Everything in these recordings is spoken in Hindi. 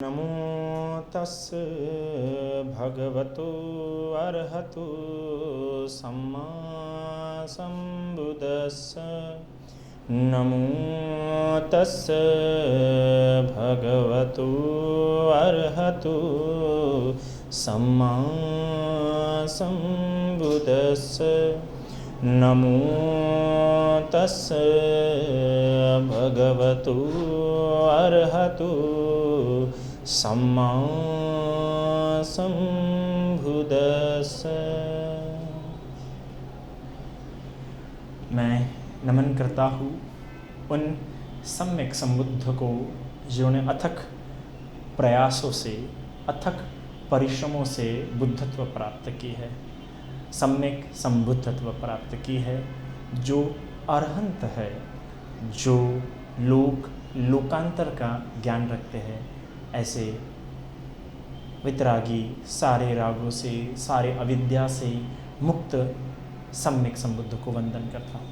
नमो तस् भगवतो अर्हतो सम्मा सम्बुद्दस्स। नमो तस् भगवतो अर्हतो सम्मा सम्बुद्दस्स। नमो तस् भगवतो अर्हतो सम्मा सम्बुद्दस्स। मैं नमन करता हूँ उन सम्यक संबुद्ध को जिन्होंने अथक प्रयासों से, अथक परिश्रमों से बुद्धत्व प्राप्त की है, सम्यक संबुद्धत्व प्राप्त की है, जो अरहंत है, जो लोकांतर का ज्ञान रखते हैं। ऐसे वितरागी, सारे रागों से, सारे अविद्या से मुक्त सम्यक संबुद्ध को वंदन करता हूँ।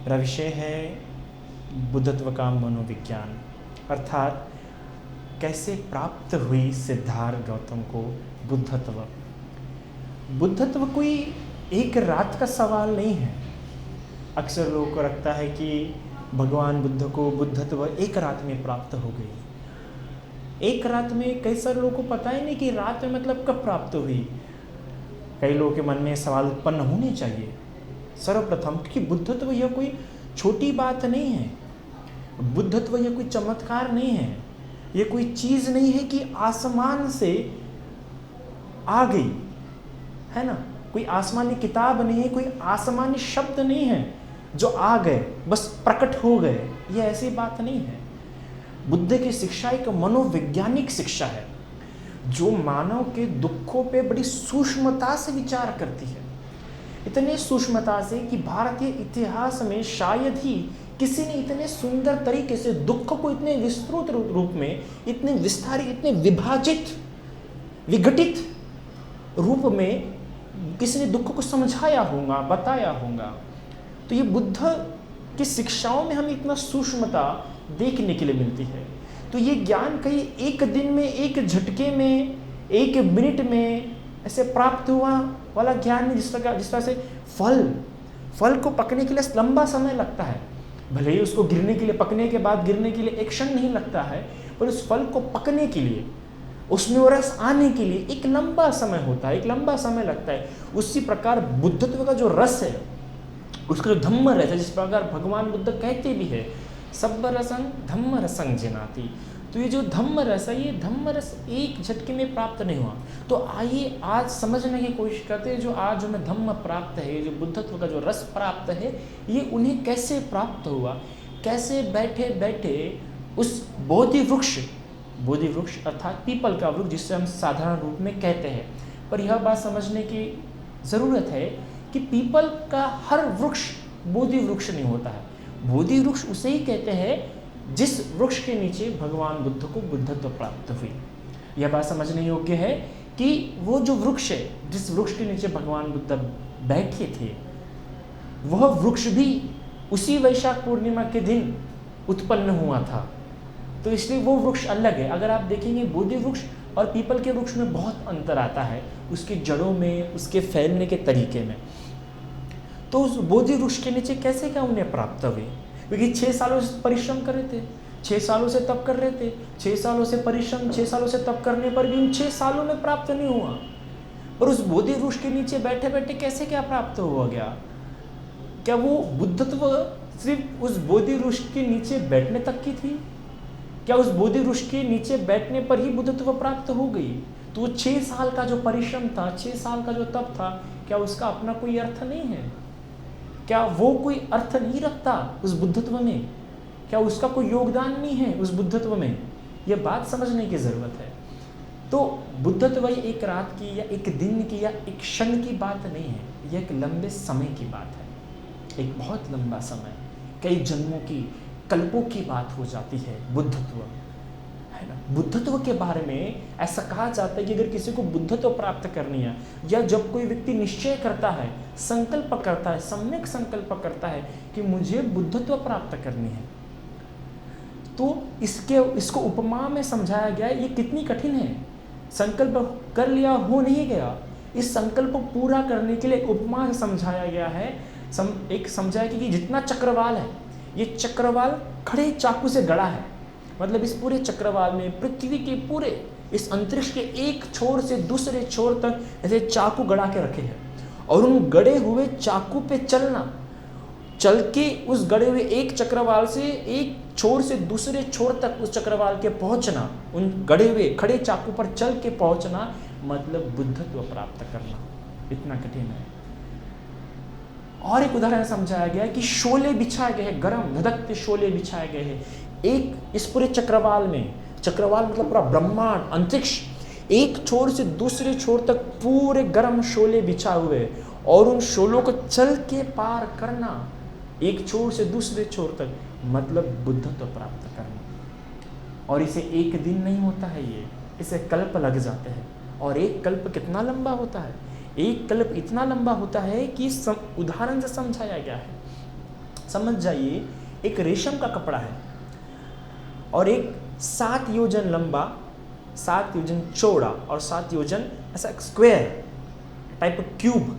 मेरा विषय है बुद्धत्व का मनोविज्ञान, अर्थात कैसे प्राप्त हुई सिद्धार्थ गौतम को बुद्धत्व। बुद्धत्व कोई एक रात का सवाल नहीं है। अक्सर लोगों को लगता है कि भगवान बुद्ध को बुद्धत्व एक रात में प्राप्त हो गई। एक रात में कई सारे लोगों को पता ही नहीं कि रात में मतलब कब प्राप्त हुई। कई लोगों के मन में सवाल उत्पन्न होने चाहिए। सर्वप्रथम, क्योंकि बुद्धत्व यह कोई छोटी बात नहीं है, बुद्धत्व यह कोई चमत्कार नहीं है, यह कोई चीज़ नहीं है कि आसमान से आ गई, है ना। कोई आसमानी किताब नहीं है, कोई आसमानी शब्द नहीं है जो आ गए बस प्रकट हो गए। यह ऐसी बात नहीं है। बुद्ध की शिक्षा एक मनोवैज्ञानिक शिक्षा है जो मानव के दुखों पे बड़ी सूक्ष्मता से विचार करती है। इतने सूक्ष्मता से कि भारतीय इतिहास में शायद ही किसी ने इतने सुंदर तरीके से दुख को इतने विस्तृत रूप में, इतने विस्तारित, इतने विभाजित, विघटित रूप में किसी ने दुख को समझाया होगा, बताया होगा। तो ये बुद्ध की शिक्षाओं में हमें इतना सूक्ष्मता देखने के लिए मिलती है। तो ये ज्ञान कहीं एक दिन में, एक झटके में, एक मिनट में ऐसे प्राप्त हुआ वाला ज्ञान नहीं। जिस तरह से फल को पकने के लिए लंबा समय लगता है, भले ही उसको गिरने के लिए, पकने के बाद गिरने के लिए एक क्षण नहीं लगता है, पर उस फल को पकने के लिए, उसमें वो रस आने के लिए एक लंबा समय होता है, एक लंबा समय लगता है। उसी प्रकार बुद्धत्व का जो रस है, उसका जो धम्म रस है, जिस प्रकार भगवान बुद्ध कहते भी है, सब्ब रसं धम्म रसं जिनाति। तो ये जो धम्म रस है, ये धम्म रस एक झटके में प्राप्त नहीं हुआ। तो आइए आज समझने की कोशिश करते हैं, जो आज हमें धम्म प्राप्त है, जो बुद्धत्व का जो रस प्राप्त है, ये उन्हें कैसे प्राप्त हुआ, कैसे बैठे बैठे उस बोधि वृक्ष अर्थात पीपल का वृक्ष, जिससे हम साधारण रूप में कहते हैं। पर यह बात समझने की ज़रूरत है कि पीपल का हर वृक्ष बोधि वृक्ष नहीं होता है। बोधि वृक्ष उसे ही कहते हैं जिस वृक्ष के नीचे भगवान बुद्ध को बुद्धत्व प्राप्त हुई। यह बात समझने योग्य है कि वो जो वृक्ष है, जिस वृक्ष के नीचे भगवान बुद्ध बैठे थे, वह वृक्ष भी उसी वैशाख पूर्णिमा के दिन उत्पन्न हुआ था। तो इसलिए वो वृक्ष अलग है। अगर आप देखेंगे बोधि वृक्ष और पीपल के वृक्ष में बहुत अंतर आता है, उसकी जड़ों में, उसके फैलने के तरीके में। तो उस बोधि वृक्ष के नीचे कैसे क्या उन्हें प्राप्त हुई? क्योंकि 6 सालों से परिश्रम कर रहे थे, 6 सालों से तप कर रहे थे, 6 सालों से परिश्रम, 6 सालों से तप करने पर भी उन 6 सालों में प्राप्त नहीं हुआ। पर उस बोधि वृक्ष के नीचे बैठे बैठे कैसे क्या प्राप्त हुआ गया? क्या वो बुद्धत्व सिर्फ उस बोधि वृक्ष के नीचे बैठने तक की थी? क्या उस बोधि वृक्ष के नीचे बैठने पर ही बुद्धत्व प्राप्त हो गई? तो वो 6 साल का जो परिश्रम था, 6 साल का जो तप था, क्या उसका अपना कोई अर्थ नहीं है? क्या वो कोई अर्थ नहीं रखता उस बुद्धत्व में? क्या उसका कोई योगदान नहीं है उस बुद्धत्व में? यह बात समझने की ज़रूरत है। तो बुद्धत्व एक रात की या एक दिन की या एक क्षण की बात नहीं है, यह एक लंबे समय की बात है। एक बहुत लंबा समय, कई जन्मों की, कल्पों की बात हो जाती है बुद्धत्व, है ना। बुद्धत्व के बारे में ऐसा कहा जाता है कि अगर किसी को बुद्धत्व प्राप्त करनी है, या जब कोई व्यक्ति निश्चय करता है, संकल्प करता है, सम्यक संकल्प करता है कि मुझे बुद्धत्व प्राप्त करनी है, तो इसको उपमा में समझाया गया है, ये कितनी कठिन है। संकल्प कर लिया, हो नहीं गया, इस संकल्प को पूरा करने के लिए उपमा से समझाया गया है। एक समझाया कि जितना चक्रवाल है, ये चक्रवाल खड़े चाकू से गड़ा है। मतलब इस पूरे चक्रवाल में, पृथ्वी के पूरे इस अंतरिक्ष के एक छोर से दूसरे छोर तक ऐसे चाकू गड़ा के रखे हैं, और उन गड़े हुए चाकू पे चलना, चल के उस गड़े हुए एक चक्रवाल से एक छोर से दूसरे छोर तक उस चक्रवाल के पहुंचना, उन गड़े हुए खड़े चाकू पर चल के पहुंचना, मतलब बुद्धत्व प्राप्त करना इतना कठिन है। और एक उदाहरण समझाया गया है कि शोले बिछाए गए हैं, गरम धधकते शोले बिछाए गए हैं एक इस पूरे चक्रवाल में। चक्रवाल मतलब पूरा ब्रह्मांड, अंतरिक्ष, एक छोर से दूसरे छोर तक पूरे गरम शोले बिछाए हुए, और उन शोलों को चल के पार करना एक छोर से दूसरे छोर तक, मतलब बुद्धत्व प्राप्त करना। और इसे एक दिन नहीं होता है, इसे कल्प लग जाते हैं। और एक कल्प कितना लंबा होता है? एक कल्प इतना लंबा होता है कि उदाहरण से समझाया गया है। समझ जाइए, एक रेशम का कपड़ा है और एक 7 योजन लंबा, 7 योजन चौड़ा और 7 योजन ऐसा स्क्वायर टाइप ऑफ क्यूब,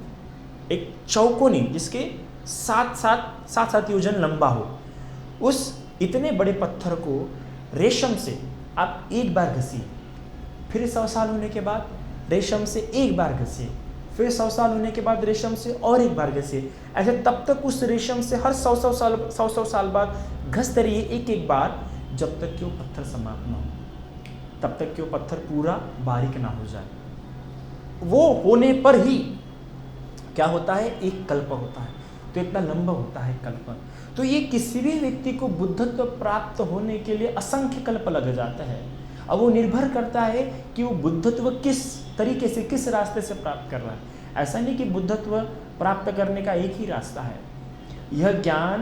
एक चौकोनी जिसके 7 योजन लंबा हो। उस इतने बड़े पत्थर को रेशम से आप एक बार घसीए, फिर 100 साल होने के बाद रेशम से एक बार घसीए, फिर 100 साल होने के बाद रेशम से और एक बार घसीए। ऐसे तब तक उस रेशम से हर 100 साल बाद घसते रहिए एक बार, जब तक कि वो पत्थर समाप्त ना हो, तब तक कि वो पत्थर पूरा बारीक ना हो जाए। वो होने पर ही क्या होता है? एक कल्प होता है। तो इतना लंबा होता है कल्प। तो ये किसी भी व्यक्ति को बुद्धत्व प्राप्त होने के लिए असंख्य कल्प लग जाता है। अब वो निर्भर करता है कि वो बुद्धत्व किस तरीके से, किस रास्ते से प्राप्त कर रहा है। ऐसा नहीं कि बुद्धत्व प्राप्त करने का एक ही रास्ता है। यह ज्ञान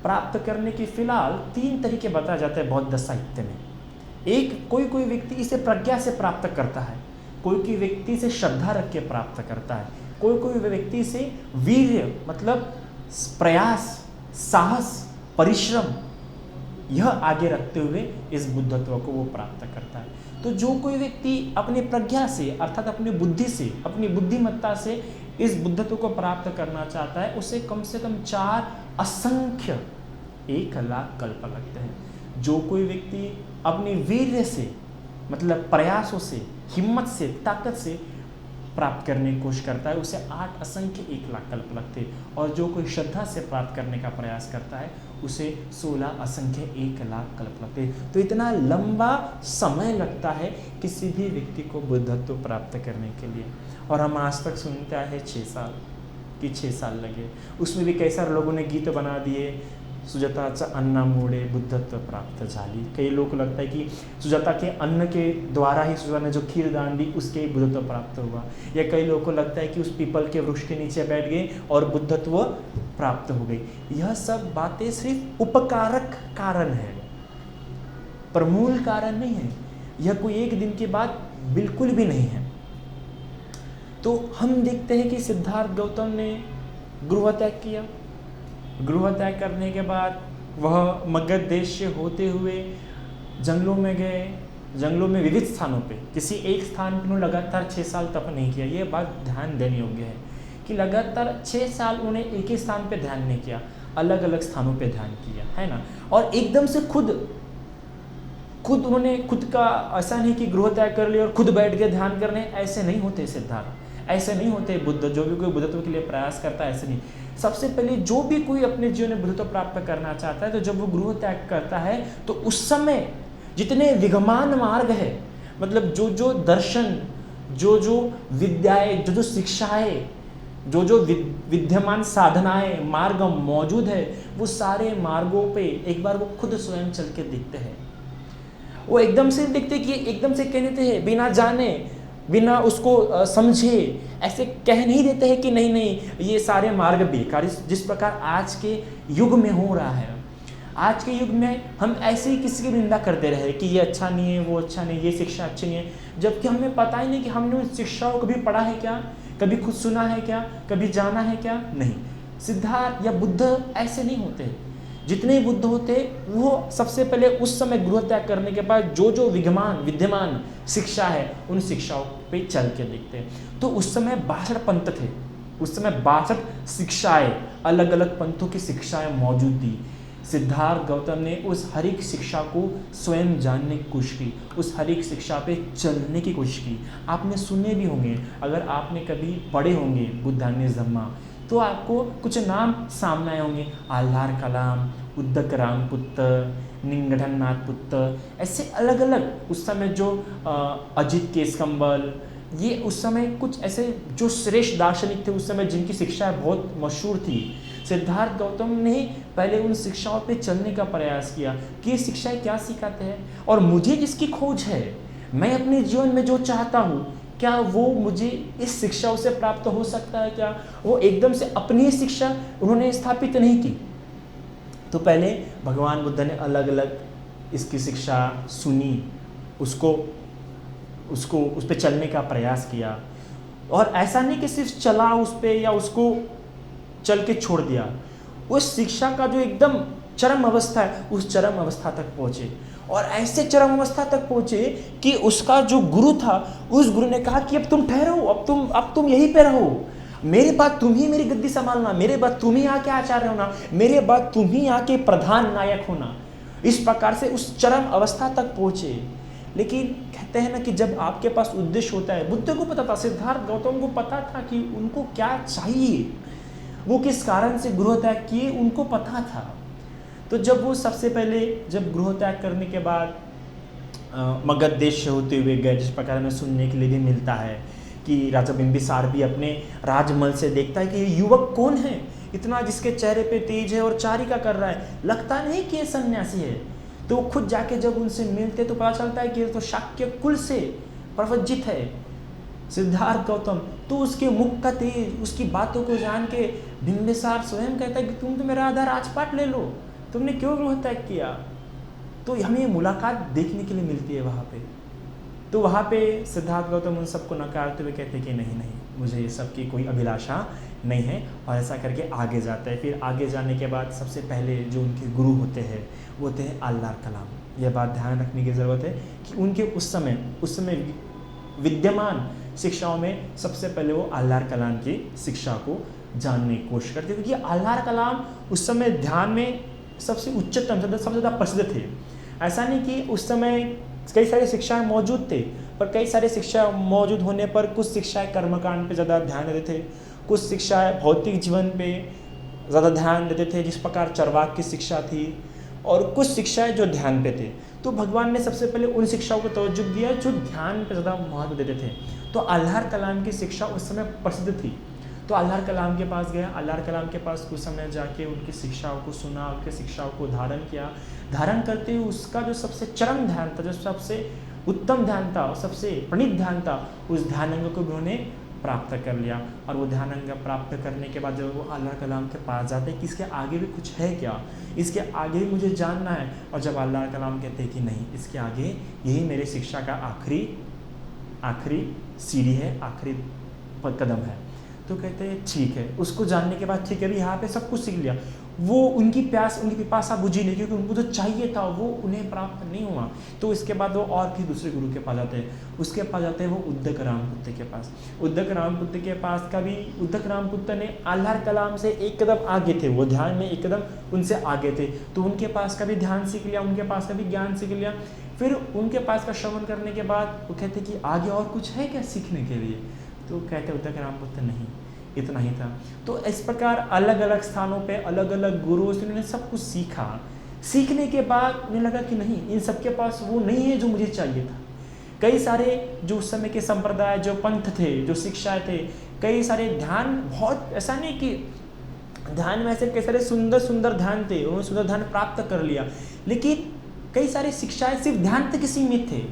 प्राप्त करने के फिलहाल 3 तरीके बताए जाते हैं बौद्ध साहित्य में। एक, कोई व्यक्ति इसे प्रज्ञा से प्राप्त करता है, कोई व्यक्ति से श्रद्धा रख के प्राप्त करता है, कोई व्यक्ति से वीर्य मतलब प्रयास, साहस, परिश्रम यह आगे रखते हुए इस बुद्धत्व को वो प्राप्त करता है। तो जो कोई व्यक्ति अपनी प्रज्ञा से अर्थात अपनी बुद्धि से, अपनी बुद्धिमत्ता से इस बुद्धत्व को प्राप्त करना चाहता है, उसे कम से कम 4 असंख्य 1 लाख कल्प लगते हैं। जो कोई व्यक्ति अपनी वीर्य से मतलब प्रयासों से, हिम्मत से, ताकत से प्राप्त करने की कोशिश करता है, उसे 8 असंख्य 1 लाख कल्प लगते हैं। और जो कोई श्रद्धा से प्राप्त करने का प्रयास करता है, उसे 16 असंख्य 1 लाख कल्प लगते हैं। तो इतना लंबा समय लगता है किसी भी व्यक्ति को बुद्धत्व प्राप्त करने के लिए। और हम आज तक सुनते आए हैं 6 साल कि 6 साल लगे। उसमें भी कई सारे लोगों ने गीत बना दिए, सुजाताचा अन्नामुळे बुद्धत्व प्राप्त झाली। कई लोग को लगता है कि सुजाता के अन्न के द्वारा ही सुजाता ने जो खीर दान दी उसके बुद्धत्व प्राप्त हुआ, या कई लोगों को लगता है कि उस पीपल के वृक्ष के नीचे बैठ गए और बुद्धत्व प्राप्त हो गई। यह सब बातें सिर्फ उपकारक कारण है, पर मूल कारण नहीं है। यह कोई एक दिन की बात बिल्कुल भी नहीं है। तो हम देखते हैं कि सिद्धार्थ गौतम ने गृह त्याग किया। गृह त्याग करने के बाद वह मगध देश से होते हुए जंगलों में गए। जंगलों में विविध स्थानों पे, किसी एक स्थान पर उन्होंने लगातार 6 साल तप नहीं किया। ये बात ध्यान देने योग्य है कि लगातार 6 साल उन्हें एक ही स्थान पे ध्यान नहीं किया, अलग अलग स्थानों पे ध्यान किया, है ना। और एकदम से खुद उन्होंने खुद का, ऐसा नहीं कि गृह त्याग कर लिया और खुद बैठ के ध्यान करने, ऐसे नहीं होते सिद्धार्थ, ऐसे नहीं होते बुद्ध। जो भी कोई बुद्धत्व के लिए प्रयास करता है, ऐसे नहीं। सबसे पहले जो भी कोई अपने जीवन में बुद्धत्व प्राप्त करना चाहता है, तो जब वो गृह त्याग करता है, तो उस समय जितने विद्यमान मार्ग है, मतलब जो दर्शन, जो विद्याएं, जो शिक्षाएं, जो विद्यमान साधनाएं, मार्ग मौजूद है, वो सारे मार्गों पे एक बार वो खुद स्वयं चल के दिखते हैं। वो एकदम से दिखते कि एकदम से कह देते हैं, बिना जाने, बिना उसको समझे, ऐसे कह नहीं देते हैं कि नहीं ये सारे मार्ग बेकार। जिस प्रकार आज के युग में हो रहा है, आज के युग में हम ऐसे ही किसी की निंदा कर दे रहे हैं कि ये अच्छा नहीं है, वो अच्छा नहीं, ये शिक्षा अच्छी नहीं है, जबकि हमें पता ही नहीं कि हमने उस शिक्षा को कभी पढ़ा है क्या, कभी खुद सुना है क्या, कभी जाना है क्या, नहीं। सिद्धार्थ या बुद्ध ऐसे नहीं होते। जितने बुद्ध होते वो सबसे पहले उस समय गृह त्याग करने के बाद जो जो विद्यमान शिक्षा है उन शिक्षाओं पे चल के देखते। तो उस समय 62 पंथ थे, उस समय 62 शिक्षाएं, अलग अलग पंथों की शिक्षाएं मौजूद थी। सिद्धार्थ गौतम ने उस हर एक शिक्षा को स्वयं जानने की कोशिश की, उस हर एक शिक्षा पे चलने की कोशिश की। आपने सुने भी होंगे, अगर आपने कभी पढ़े होंगे बुद्धान्य धम्मा तो आपको कुछ नाम सामने आए होंगे, आल्हार कलाम, उद्दक रामपुत्र, निंगथन नाथ पुत्र, ऐसे अलग अलग उस समय जो अजित केसकंबल, ये उस समय कुछ ऐसे जो श्रेष्ठ दार्शनिक थे उस समय जिनकी शिक्षा बहुत मशहूर थी। सिद्धार्थ गौतम ने पहले उन शिक्षाओं पे चलने का प्रयास किया कि ये शिक्षाएं क्या सिखाते हैं और मुझे जिसकी खोज है, मैं अपने जीवन में जो चाहता हूँ, क्या वो मुझे इस शिक्षाओं से प्राप्त हो सकता है? क्या वो एकदम से अपनी ही शिक्षा उन्होंने स्थापित नहीं की। तो पहले भगवान बुद्ध ने अलग अलग इसकी शिक्षा सुनी, उसको उस पर चलने का प्रयास किया। और ऐसा नहीं कि सिर्फ चला उस पर या उसको चल के छोड़ दिया, उस शिक्षा का जो एकदम चरम अवस्था है उस चरम अवस्था तक पहुँचे। और ऐसे चरम अवस्था तक पहुँचे कि उसका जो गुरु था उस गुरु ने कहा कि अब तुम ठहरो, अब तुम यहीं पे रहो, मेरे बाद तुम ही मेरी गद्दी संभालना, मेरे बाद तुम ही आके आचार्य होना, मेरे बाद तुम ही आके प्रधान नायक होना। इस प्रकार से उस चरम अवस्था तक पहुँचे। लेकिन कहते हैं ना कि जब आपके पास उद्देश्य होता है, बुद्ध को पता था, सिद्धार्थ गौतम को पता था कि उनको क्या चाहिए, वो किस कारण से गृह त्याग किए उनको पता था। तो जब वो सबसे पहले जब गृह त्याग करने के बाद मगध देश से होते हुए गए, जिस प्रकार में सुनने के लिए भी मिलता है कि राजा बिंबिसार भी अपने राजमहल से देखता है कि ये युवक कौन है, इतना जिसके चेहरे पे तेज है और चारिका कर रहा है, लगता नहीं कि ये सन्यासी है। तो वो खुद जाके जब उनसे मिलते तो पता चलता है कि ये तो शाक्य कुल से प्रवज्जित है सिद्धार्थ गौतम। तो उसके मुख का तेज, उसकी बातों को जान के बिंबिसार स्वयं कहता है कि तुम तो मेरा आधा राजपाट ले लो, तुमने क्यों गृह त्याग किया। तो हमें मुलाकात देखने के लिए मिलती है वहाँ पे। तो वहाँ पे सिद्धार्थ गौतम उन सबको नकारते हुए कहते कि नहीं नहीं, मुझे ये सब की कोई अभिलाषा नहीं है, और ऐसा करके आगे जाता है। फिर आगे जाने के बाद सबसे पहले जो उनके गुरु होते हैं वो होते हैं आल्हार कलाम। यह बात ध्यान रखने की ज़रूरत है कि उनके उस समय विद्यमान शिक्षाओं में सबसे पहले वो आल्हार कलाम की शिक्षा को जानने की कोशिश करते, क्योंकि आल्हार कलाम उस समय ध्यान में सबसे उच्चतम, सबसे ज़्यादा प्रसिद्ध थे। ऐसा नहीं कि उस समय कई सारी शिक्षाएं मौजूद थे, पर कई सारी शिक्षा मौजूद होने पर कुछ शिक्षाएं कर्मकांड पे ज़्यादा ध्यान देते थे, कुछ शिक्षाएं भौतिक जीवन पे ज़्यादा ध्यान देते थे, जिस प्रकार चरवाक की शिक्षा थी, और कुछ शिक्षाएं जो ध्यान पे थे। तो भगवान ने सबसे पहले उन शिक्षाओं को तवज्जो दिया जो ध्यान पे ज़्यादा महत्व देते थे। तो आल्हार कलाम की शिक्षा उस समय प्रसिद्ध थी। तो आल्हार कलाम के पास गया, आल्हार कलाम के पास कुछ समय जाके उनकी शिक्षाओं को सुना, उनकी शिक्षाओं को धारण किया। धारण करते हुए उसका जो सबसे चरम ध्यान था, जो सबसे उत्तम ध्यान था, सबसे प्रणीत ध्यान था, उस ध्यानांग को उन्होंने प्राप्त कर लिया। और वो ध्यानांग प्राप्त करने के बाद जब वो आल्हार कलाम के पास जाते हैं कि इसके आगे भी कुछ है क्या, इसके आगे भी मुझे जानना है। और जब आल्हार कलाम कहते हैं कि नहीं, इसके आगे यही मेरे शिक्षा का आखिरी सीढ़ी है, आखिरी कदम है, तो कहते हैं ठीक है। उसको जानने के बाद ठीक है, अभी यहाँ पे सब कुछ सीख लिया। वो उनकी पिपासा बुझी नहीं, क्योंकि उनको जो चाहिए था वो उन्हें प्राप्त नहीं हुआ। तो इसके बाद वो और भी दूसरे गुरु के पास जाते हैं, उसके पास जाते हैं वो उद्दक रामपुत्र के पास। उद्दक रामपुत्र के पास का भी, उद्दक रामपुत्र ने आल्हार कलाम से एक कदम आगे थे, वो ध्यान में एक कदम उनसे आगे थे। तो उनके पास का भी ध्यान सीख लिया, उनके पास का भी ज्ञान सीख लिया। फिर उनके पास का श्रवण करने के बाद वो कहते कि आगे और कुछ है क्या सीखने के लिए। तो कहते उद्दक रामपुत्र नहीं, इतना ही था। तो इस प्रकार अलग अलग स्थानों पे अलग अलग गुरुओं से उन्होंने सब कुछ सीखा। सीखने के बाद उन्हें लगा कि नहीं, इन सबके पास वो नहीं है जो मुझे चाहिए था। कई सारे जो उस समय के संप्रदाय, जो पंथ थे, जो शिक्षाएं थे, कई सारे ध्यान, बहुत ऐसा नहीं कि ध्यान में ऐसे कई सारे सुंदर सुंदर ध्यान थे, उन्होंने सुंदर ध्यान प्राप्त कर लिया, लेकिन कई सारी शिक्षाएं सिर्फ ध्यान तक सीमित थे,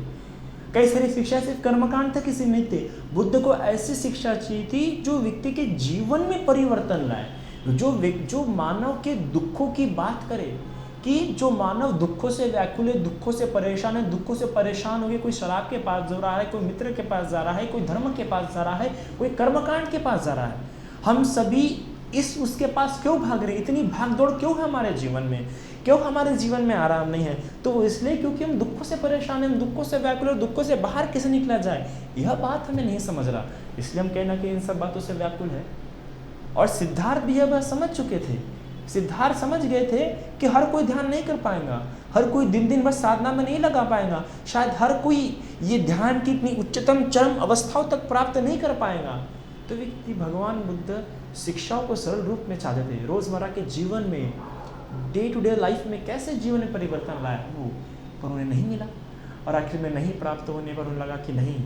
कई सारी शिक्षा सिर्फ कर्मकांड तक सीमित थे। बुद्ध को ऐसी शिक्षा चाहिए थी जो व्यक्ति के जीवन में परिवर्तन लाए, जो मानव के दुखों की बात करे, कि जो मानव दुखों से व्याकुल है, दुखों से परेशान है, दुखों से परेशान हो गए, कोई शराब के पास जा रहा है, कोई मित्र के पास जा रहा है, कोई धर्म के पास जा रहा है, कोई कर्मकांड के पास जा रहा है। हम सभी उसके पास क्यों भाग रहे हैं, इतनी भाग दौड़ क्यों है हमारे जीवन में, क्यों हमारे जीवन में आराम नहीं है? तो वो इसलिए क्योंकि हम दुखों से परेशान हैं, हम दुखों से व्याकुल हैं, दुखों से बाहर कैसे निकला जाए, यह बात हमें नहीं समझ रहा, इसलिए हम कहना कि इन सब बातों से व्याकुल है। और सिद्धार्थ भी यह बात समझ चुके थे, सिद्धार्थ समझ गए थे कि हर कोई ध्यान नहीं कर पाएगा, हर कोई दिन दिन बस साधना में नहीं लगा पाएगा, शायद हर कोई ये ध्यान की इतनी उच्चतम चरम अवस्थाओं तक प्राप्त नहीं कर पाएगा। तो व्यक्ति भगवान बुद्ध शिक्षाओं को सरल रूप में चाहते थे, रोजमर्रा के जीवन में, डे टू डे लाइफ में कैसे जीवन में परिवर्तन लाया वो, पर उन्हें नहीं मिला। और आखिर में नहीं प्राप्त होने पर उन्हें लगा कि नहीं,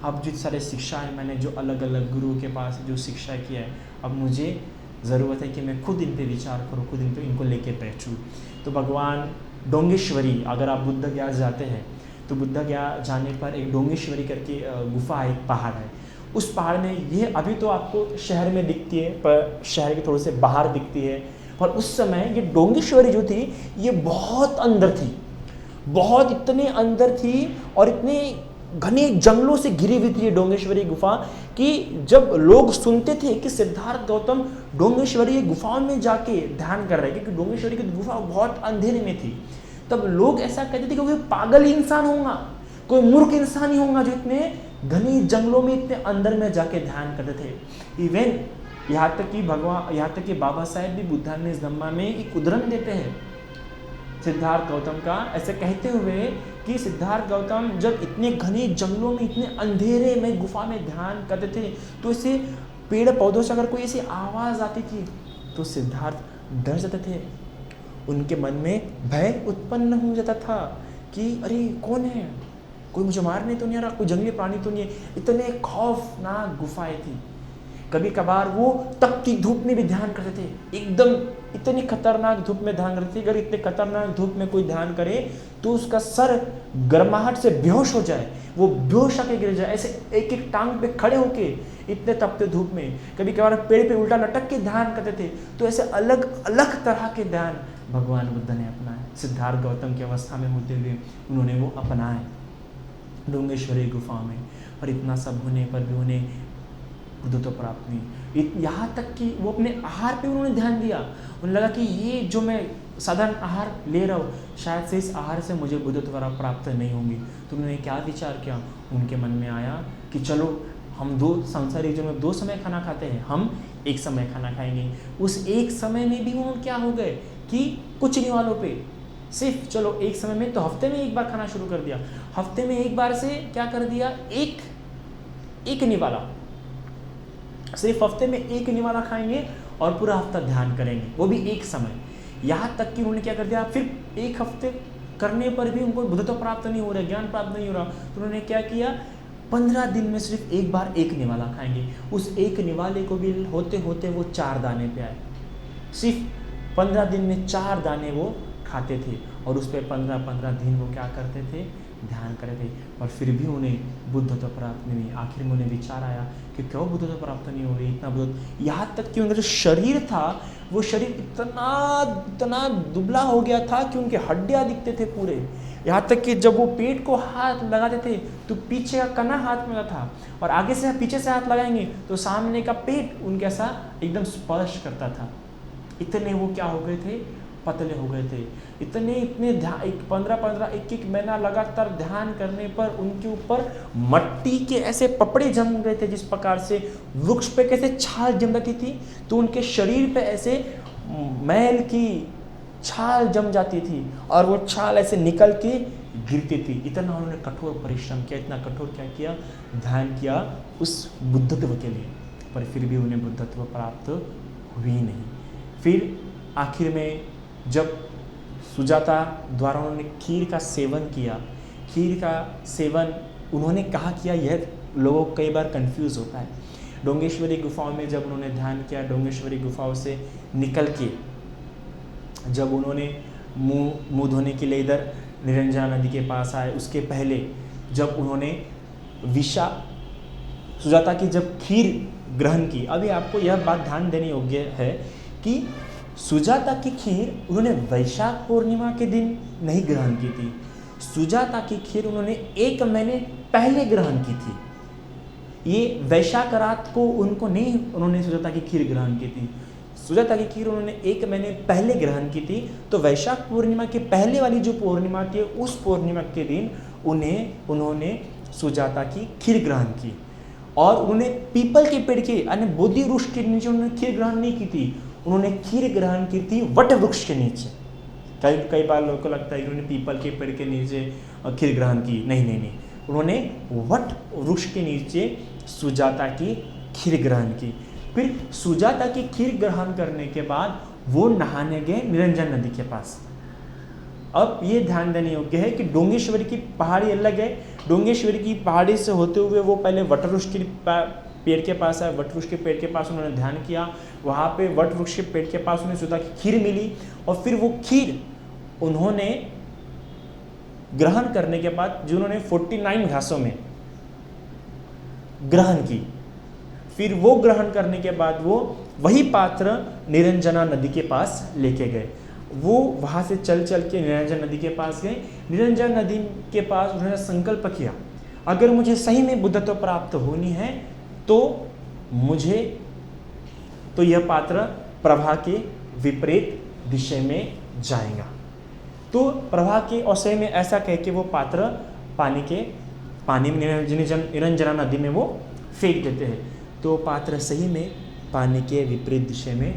अब जितने सारे शिक्षाएं मैंने जो अलग अलग गुरु के पास जो शिक्षा किया है, अब मुझे ज़रूरत है कि मैं खुद इन पे विचार करूँ, खुद इन पे इनको लेके बैठूँ। तो भगवान डोंगेश्वरी, अगर आप बुद्ध गया जाते हैं तो बुद्ध गया जाने पर एक डोंगेश्वरी करके गुफा, एक पहाड़ है, उस पहाड़ में, ये अभी तो आपको शहर में दिखती है पर शहर के थोड़े से बाहर दिखती है, पर उस समय ये डोंगेश्वरी जो थी ये बहुत अंदर थी, बहुत इतने अंदर थी और इतने घने जंगलों से घिरी हुई थी ये डोंगेश्वरी गुफा कि जब लोग सुनते थे कि सिद्धार्थ गौतम डोंगेश्वरी गुफाओं में जाके ध्यान कर रहे हैं, क्योंकि डोंगेश्वरी की गुफा बहुत अंधेरे में थी, तब लोग ऐसा कहते थे कि कोई पागल ही इंसान होगा, कोई मूर्ख इंसान ही होगा जो इतने घने जंगलों में इतने अंदर में जाके ध्यान करते थे। इवन यहाँ तक कि बाबा साहेब भी बुद्धान धम्मा में एक उदाहरण देते हैं सिद्धार्थ गौतम का, ऐसे कहते हुए कि सिद्धार्थ गौतम जब इतने घने जंगलों में, इतने अंधेरे में गुफा में ध्यान करते थे, तो ऐसे पेड़ पौधों से अगर कोई ऐसी आवाज़ आती थी तो सिद्धार्थ डर जाते थे, उनके मन में भय उत्पन्न हो जाता था कि अरे कौन है, कोई मुझे मारने तो नहीं आ रहा, कोई जंगली प्राणी तो नहीं है। इतने खौफनाक गुफाएं थी। कभी कभार वो तपती धूप में भी ध्यान करते थे, एकदम इतनी खतरनाक धूप में ध्यान करते थे। अगर इतने खतरनाक धूप में कोई ध्यान करे तो उसका सर गर्माहट से बेहोश हो जाए, वो बेहोश आके गिर जाए, ऐसे एक एक टांग पे खड़े होके इतने तपते धूप में। कभी कभार पेड़ पे उल्टा लटक के ध्यान करते थे। तो ऐसे अलग अलग तरह के ध्यान भगवान बुद्ध ने अपनाए। सिद्धार्थ गौतम की अवस्था में होते हुए उन्होंने वो अपनाए डोंगेश्वरी गुफा में, और इतना सब होने पर भी उन्हें बुद्धत्व प्राप्त नहीं। यहाँ तक कि वो अपने आहार पे उन्होंने ध्यान दिया। उन्हें लगा कि ये जो मैं साधारण आहार ले रहा हूँ, शायद से इस आहार से मुझे बुद्धत्व प्राप्त नहीं होंगी। तो उन्होंने क्या विचार किया, उनके मन में आया कि चलो हम दो संसारी जीवन में 2 समय खाना खाते हैं, हम एक समय खाना खाएंगे। उस एक समय में भी वो क्या हो गए कि कुछ निवालों पे सिर्फ चलो एक समय में, तो हफ्ते में एक बार खाना शुरू कर दिया। हफ्ते में एक बार से क्या कर दिया, एक निवाला, सिर्फ हफ्ते में एक निवाला खाएंगे और पूरा हफ्ता ध्यान करेंगे, वो भी एक समय। यहाँ तक कि उन्होंने क्या कर दिया, फिर एक हफ्ते करने पर भी उनको बुद्धत्व प्राप्त नहीं हो रहा, ज्ञान प्राप्त नहीं हो रहा। तो उन्होंने क्या किया, 15 दिन में सिर्फ एक बार एक निवाला खाएंगे। उस एक निवाले को भी होते होते वो 4 दाने पे आए। सिर्फ 15 दिन में 4 दाने वो खाते थे, और उस पर 15-15 दिन वो क्या करते थे, ध्यान करते थे। और फिर भी उन्हें बुद्धत्व प्राप्त नहीं हुई। आखिर में उन्हें विचार आया कि क्यों बुद्धत्व प्राप्त नहीं हो रही, इतना बुद्ध। यहाँ तक कि उनका जो शरीर था, वो शरीर इतना दुबला हो गया था कि उनके हड्डियाँ दिखते थे पूरे। यहाँ तक कि जब वो पेट को हाथ लगाते थे तो पीछे का कना हाथ में था, और आगे से पीछे से हाथ लगाएंगे तो सामने का पेट उनके ऐसा एकदम स्पर्श करता था। इतने वो क्या हो गए थे, पतले हो गए थे। इतने 15-15 एक महीना लगातार ध्यान करने पर उनके ऊपर मट्टी के ऐसे पपड़े जम गए थे। जिस प्रकार से वृक्ष पे कैसे छाल जम जाती थी, तो उनके शरीर पे ऐसे मैल की छाल जम जाती थी, और वो छाल ऐसे निकल के गिरती थी। इतना उन्होंने कठोर परिश्रम किया, इतना कठोर क्या किया, ध्यान किया उस बुद्धत्व के लिए, पर फिर भी उन्हें बुद्धत्व प्राप्त हुई नहीं। फिर आखिर में जब सुजाता द्वारा उन्होंने खीर का सेवन किया, खीर का सेवन उन्होंने कहा किया, यह लोगों को कई बार कंफ्यूज होता है। डोंगेश्वरी गुफाओं में जब उन्होंने ध्यान किया, डोंगेश्वरी गुफाओं से निकल के जब उन्होंने मुँह धोने के लिए इधर निरंजना नदी के पास आए, उसके पहले जब उन्होंने सुजाता की जब खीर ग्रहण की। अभी आपको यह बात ध्यान देने योग्य है कि सुजाता की खीर उन्होंने वैशाख पूर्णिमा के दिन नहीं ग्रहण की थी। सुजाता की खीर उन्होंने 1 महीने पहले ग्रहण की थी। ये वैशाख रात को उन्होंने सुजाता की खीर ग्रहण की थी। सुजाता की खीर उन्होंने 1 महीने पहले ग्रहण की थी, तो वैशाख पूर्णिमा के पहले वाली जो पूर्णिमा थी उस पूर्णिमा के दिन उन्होंने सुजाता की खीर ग्रहण की। और उन्होंने पीपल के पेड़ के यानी बोधि वृक्ष के नीचे उन्होंने खीर ग्रहण नहीं की थी, उन्होंने खीर ग्रहण की थी वट वृक्ष के नीचे। कई बार लोगों को लगता है कि उन्होंने पीपल के पेड़ के नीचे खीर ग्रहण की, नहीं, उन्होंने वट वृक्ष के नीचे सुजाता की खीर ग्रहण की। फिर सुजाता की खीर ग्रहण करने के बाद वो नहाने गए निरंजन नदी के पास। अब ये ध्यान देने योग्य है कि डोंगेश्वरी की पहाड़ी अलग है। डोंगेश्वरी की पहाड़ी से होते हुए वो पहले वटवृक्ष के पेड़ के पास आए, वटवृक्ष के पेड़ के पास उन्होंने ध्यान किया, वहाँ पे वटवृक्ष के पेड़ के पास उन्हें सुधा की खीर मिली, और फिर वो खीर उन्होंने ग्रहण करने के बाद जिन्होंने 49 घासों में ग्रहण की, फिर वो ग्रहण करने के बाद वो वही पात्र निरंजना नदी के पास लेके गए। वो वहाँ से चल के निरंजन नदी के पास गए। निरंजन नदी के पास उन्होंने संकल्प किया, अगर मुझे सही में बुद्धत्व प्राप्त होनी है तो यह पात्र प्रवाह के विपरीत दिशा में जाएगा। तो प्रवाह के औसय में ऐसा कह के वो पात्र पानी में निरंजना नदी में वो फेंक देते हैं। तो पात्र सही में पानी के विपरीत दिशा में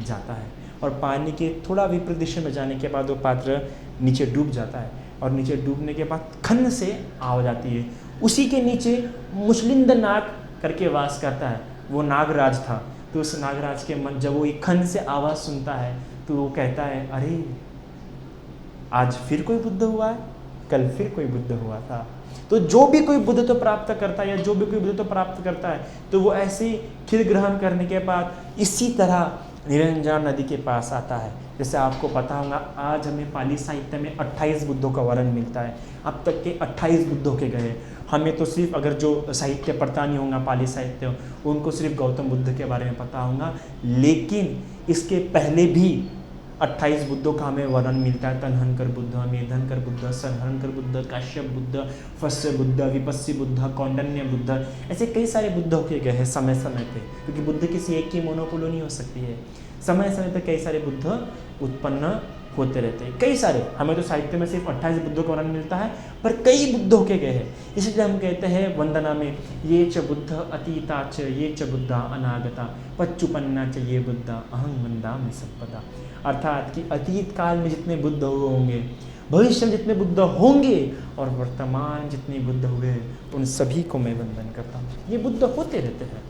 जाता है, और पानी के थोड़ा विपरीत दिशा में जाने के बाद वो पात्र नीचे डूब जाता है, और नीचे डूबने के बाद खन से आवाज आती है। उसी के नीचे मुचलिंद नाग करके वास करता है, वो नागराज था। तो उस नागराज के मन जब वो एक खन से आवाज़ सुनता है तो वो कहता है, अरे आज फिर कोई बुद्ध हुआ है, कल फिर कोई बुद्ध हुआ था। तो जो भी कोई बुद्धत्व प्राप्त करता है या जो भी कोई बुद्धत्व प्राप्त करता है तो वो ऐसे ही खीर ग्रहण करने के बाद इसी तरह निरंजना नदी के पास आता है। जैसे आपको पता होगा, आज हमें पाली साहित्य में 28 बुद्धों का वर्णन मिलता है। अब तक के 28 बुद्धों के गए। हमें तो सिर्फ अगर जो साहित्य पढ़ता नहीं होगा पाली साहित्य, उनको सिर्फ गौतम बुद्ध के बारे में पता होगा, लेकिन इसके पहले भी 28 बुद्धों का हमें वर्णन मिलता है। तन्हनकर बुद्ध, मेधनकर बुद्ध, संहरणकर बुद्ध, काश्यप बुद्ध, फस्य बुद्ध, विपस्सी बुद्ध, कौंडन्य बुद्ध, ऐसे कई सारे बुद्ध होके गए हैं समय समय पे, क्योंकि बुद्ध किसी एक की मोनोपोलो नहीं हो सकती है। समय समय पे कई सारे बुद्ध उत्पन्न होते रहते हैं, कई सारे। हमें तो साहित्य में सिर्फ 28 बुद्धों का वर्णन मिलता है, पर कई बुद्ध होके गए हैं। इसलिए हम कहते हैं वंदना में, ये च बुद्ध अतीता च ये च बुद्धा अनागता पच्चुपन्ना च ये बुद्धा अहं वंदामि संपदा। अर्थात कि अतीत काल में जितने बुद्ध हुए होंगे, भविष्य में जितने बुद्ध होंगे, और वर्तमान जितने बुद्ध हुए उन सभी को मैं वंदन करता हूँ। ये बुद्ध होते रहते हैं।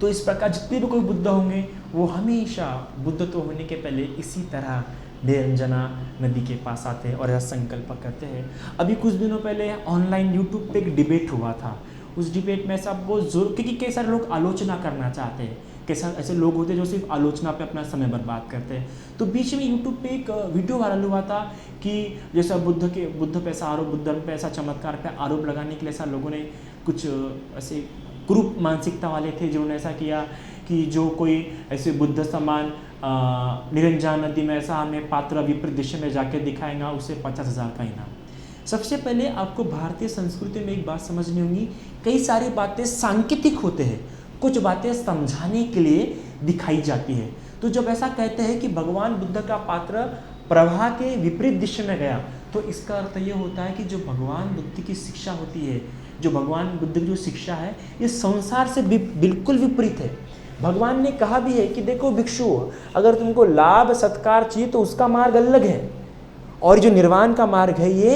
तो इस प्रकार जितने भी कोई बुद्ध होंगे वो हमेशा बुद्धत्व होने के पहले इसी तरह निरंजना नदी के पास आते हैं और यह संकल्प करते हैं। अभी कुछ दिनों पहले ऑनलाइन यूट्यूब पे एक डिबेट हुआ था। उस डिबेट में ऐसा बहुत जोर, क्योंकि कई सारे लोग आलोचना करना चाहते हैं, कैसा ऐसे लोग होते हैं जो सिर्फ आलोचना पे अपना समय बर्बाद करते हैं। तो बीच में यूट्यूब पे एक वीडियो वायरल हुआ था कि जैसा बुद्ध पे ऐसा आरोप, बुद्ध पे ऐसा चमत्कार पे आरोप लगाने के लिए ऐसा लोगों ने कुछ ऐसे कुरूप मानसिकता वाले थे जिन्होंने ऐसा किया कि जो कोई ऐसे बुद्ध समान निरंजन नदी में ऐसा हमें पात्र विपरीत दिशा में जाके दिखाएगा, उसे 50,000 का इनाम। सबसे पहले आपको भारतीय संस्कृति में एक बात समझनी होगी, कई सारी बातें सांकेतिक होते हैं, कुछ बातें समझाने के लिए दिखाई जाती है। तो जब ऐसा कहते हैं कि भगवान बुद्ध का पात्र प्रवाह के विपरीत दिशा में गया, तो इसका अर्थ ये होता है कि जो भगवान बुद्ध की शिक्षा होती है, जो भगवान बुद्ध की जो शिक्षा है, ये संसार से बिल्कुल विपरीत है। भगवान ने कहा भी है कि देखो भिक्षु, अगर तुमको लाभ सत्कार चाहिए तो उसका मार्ग अलग है, और जो निर्वाण का मार्ग है ये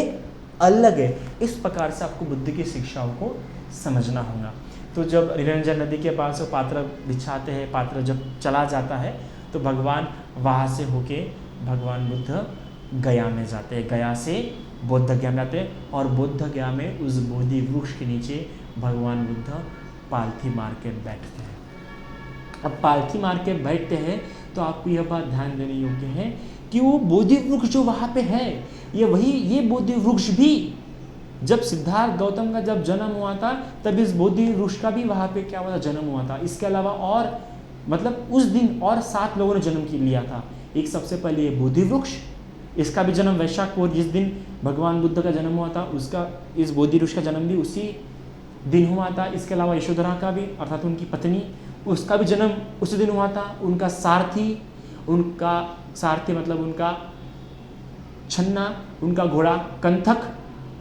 अलग है। इस प्रकार से आपको बुद्ध की शिक्षाओं को समझना होगा। तो जब निरंजन नदी के पास वो पात्र बिछाते हैं, पात्र जब चला जाता है तो भगवान वहाँ से होके भगवान बुद्ध गया में जाते हैं, गया से बौद्ध गया में जाते हैं, और बौद्ध गया में उस बोधि वृक्ष के नीचे भगवान बुद्ध पालथी मार के बैठते हैं। अब पालथी मार के बैठते हैं तो आपको यह बात ध्यान देने योग्य है कि वो बोधि वृक्ष जो वहाँ पे है, ये बोधि वृक्ष भी जब सिद्धार्थ गौतम का जब जन्म हुआ था तब इस बोधि वृक्ष का भी वहाँ पे क्या हुआ था, जन्म हुआ था। इसके अलावा और मतलब उस दिन और 7 लोगों ने जन्म लिया था। एक सबसे पहले ये बोधि वृक्ष, इसका भी जन्म वैशाख पूर्व जिस दिन भगवान बुद्ध का जन्म हुआ था, उसका इस बोधि वृक्ष का जन्म भी उसी दिन हुआ था। इसके अलावा यशोधरा का भी, अर्थात उनकी पत्नी, उसका भी जन्म उसी दिन हुआ था। उनका सारथी मतलब उनका छन्ना, उनका घोड़ा कंथक,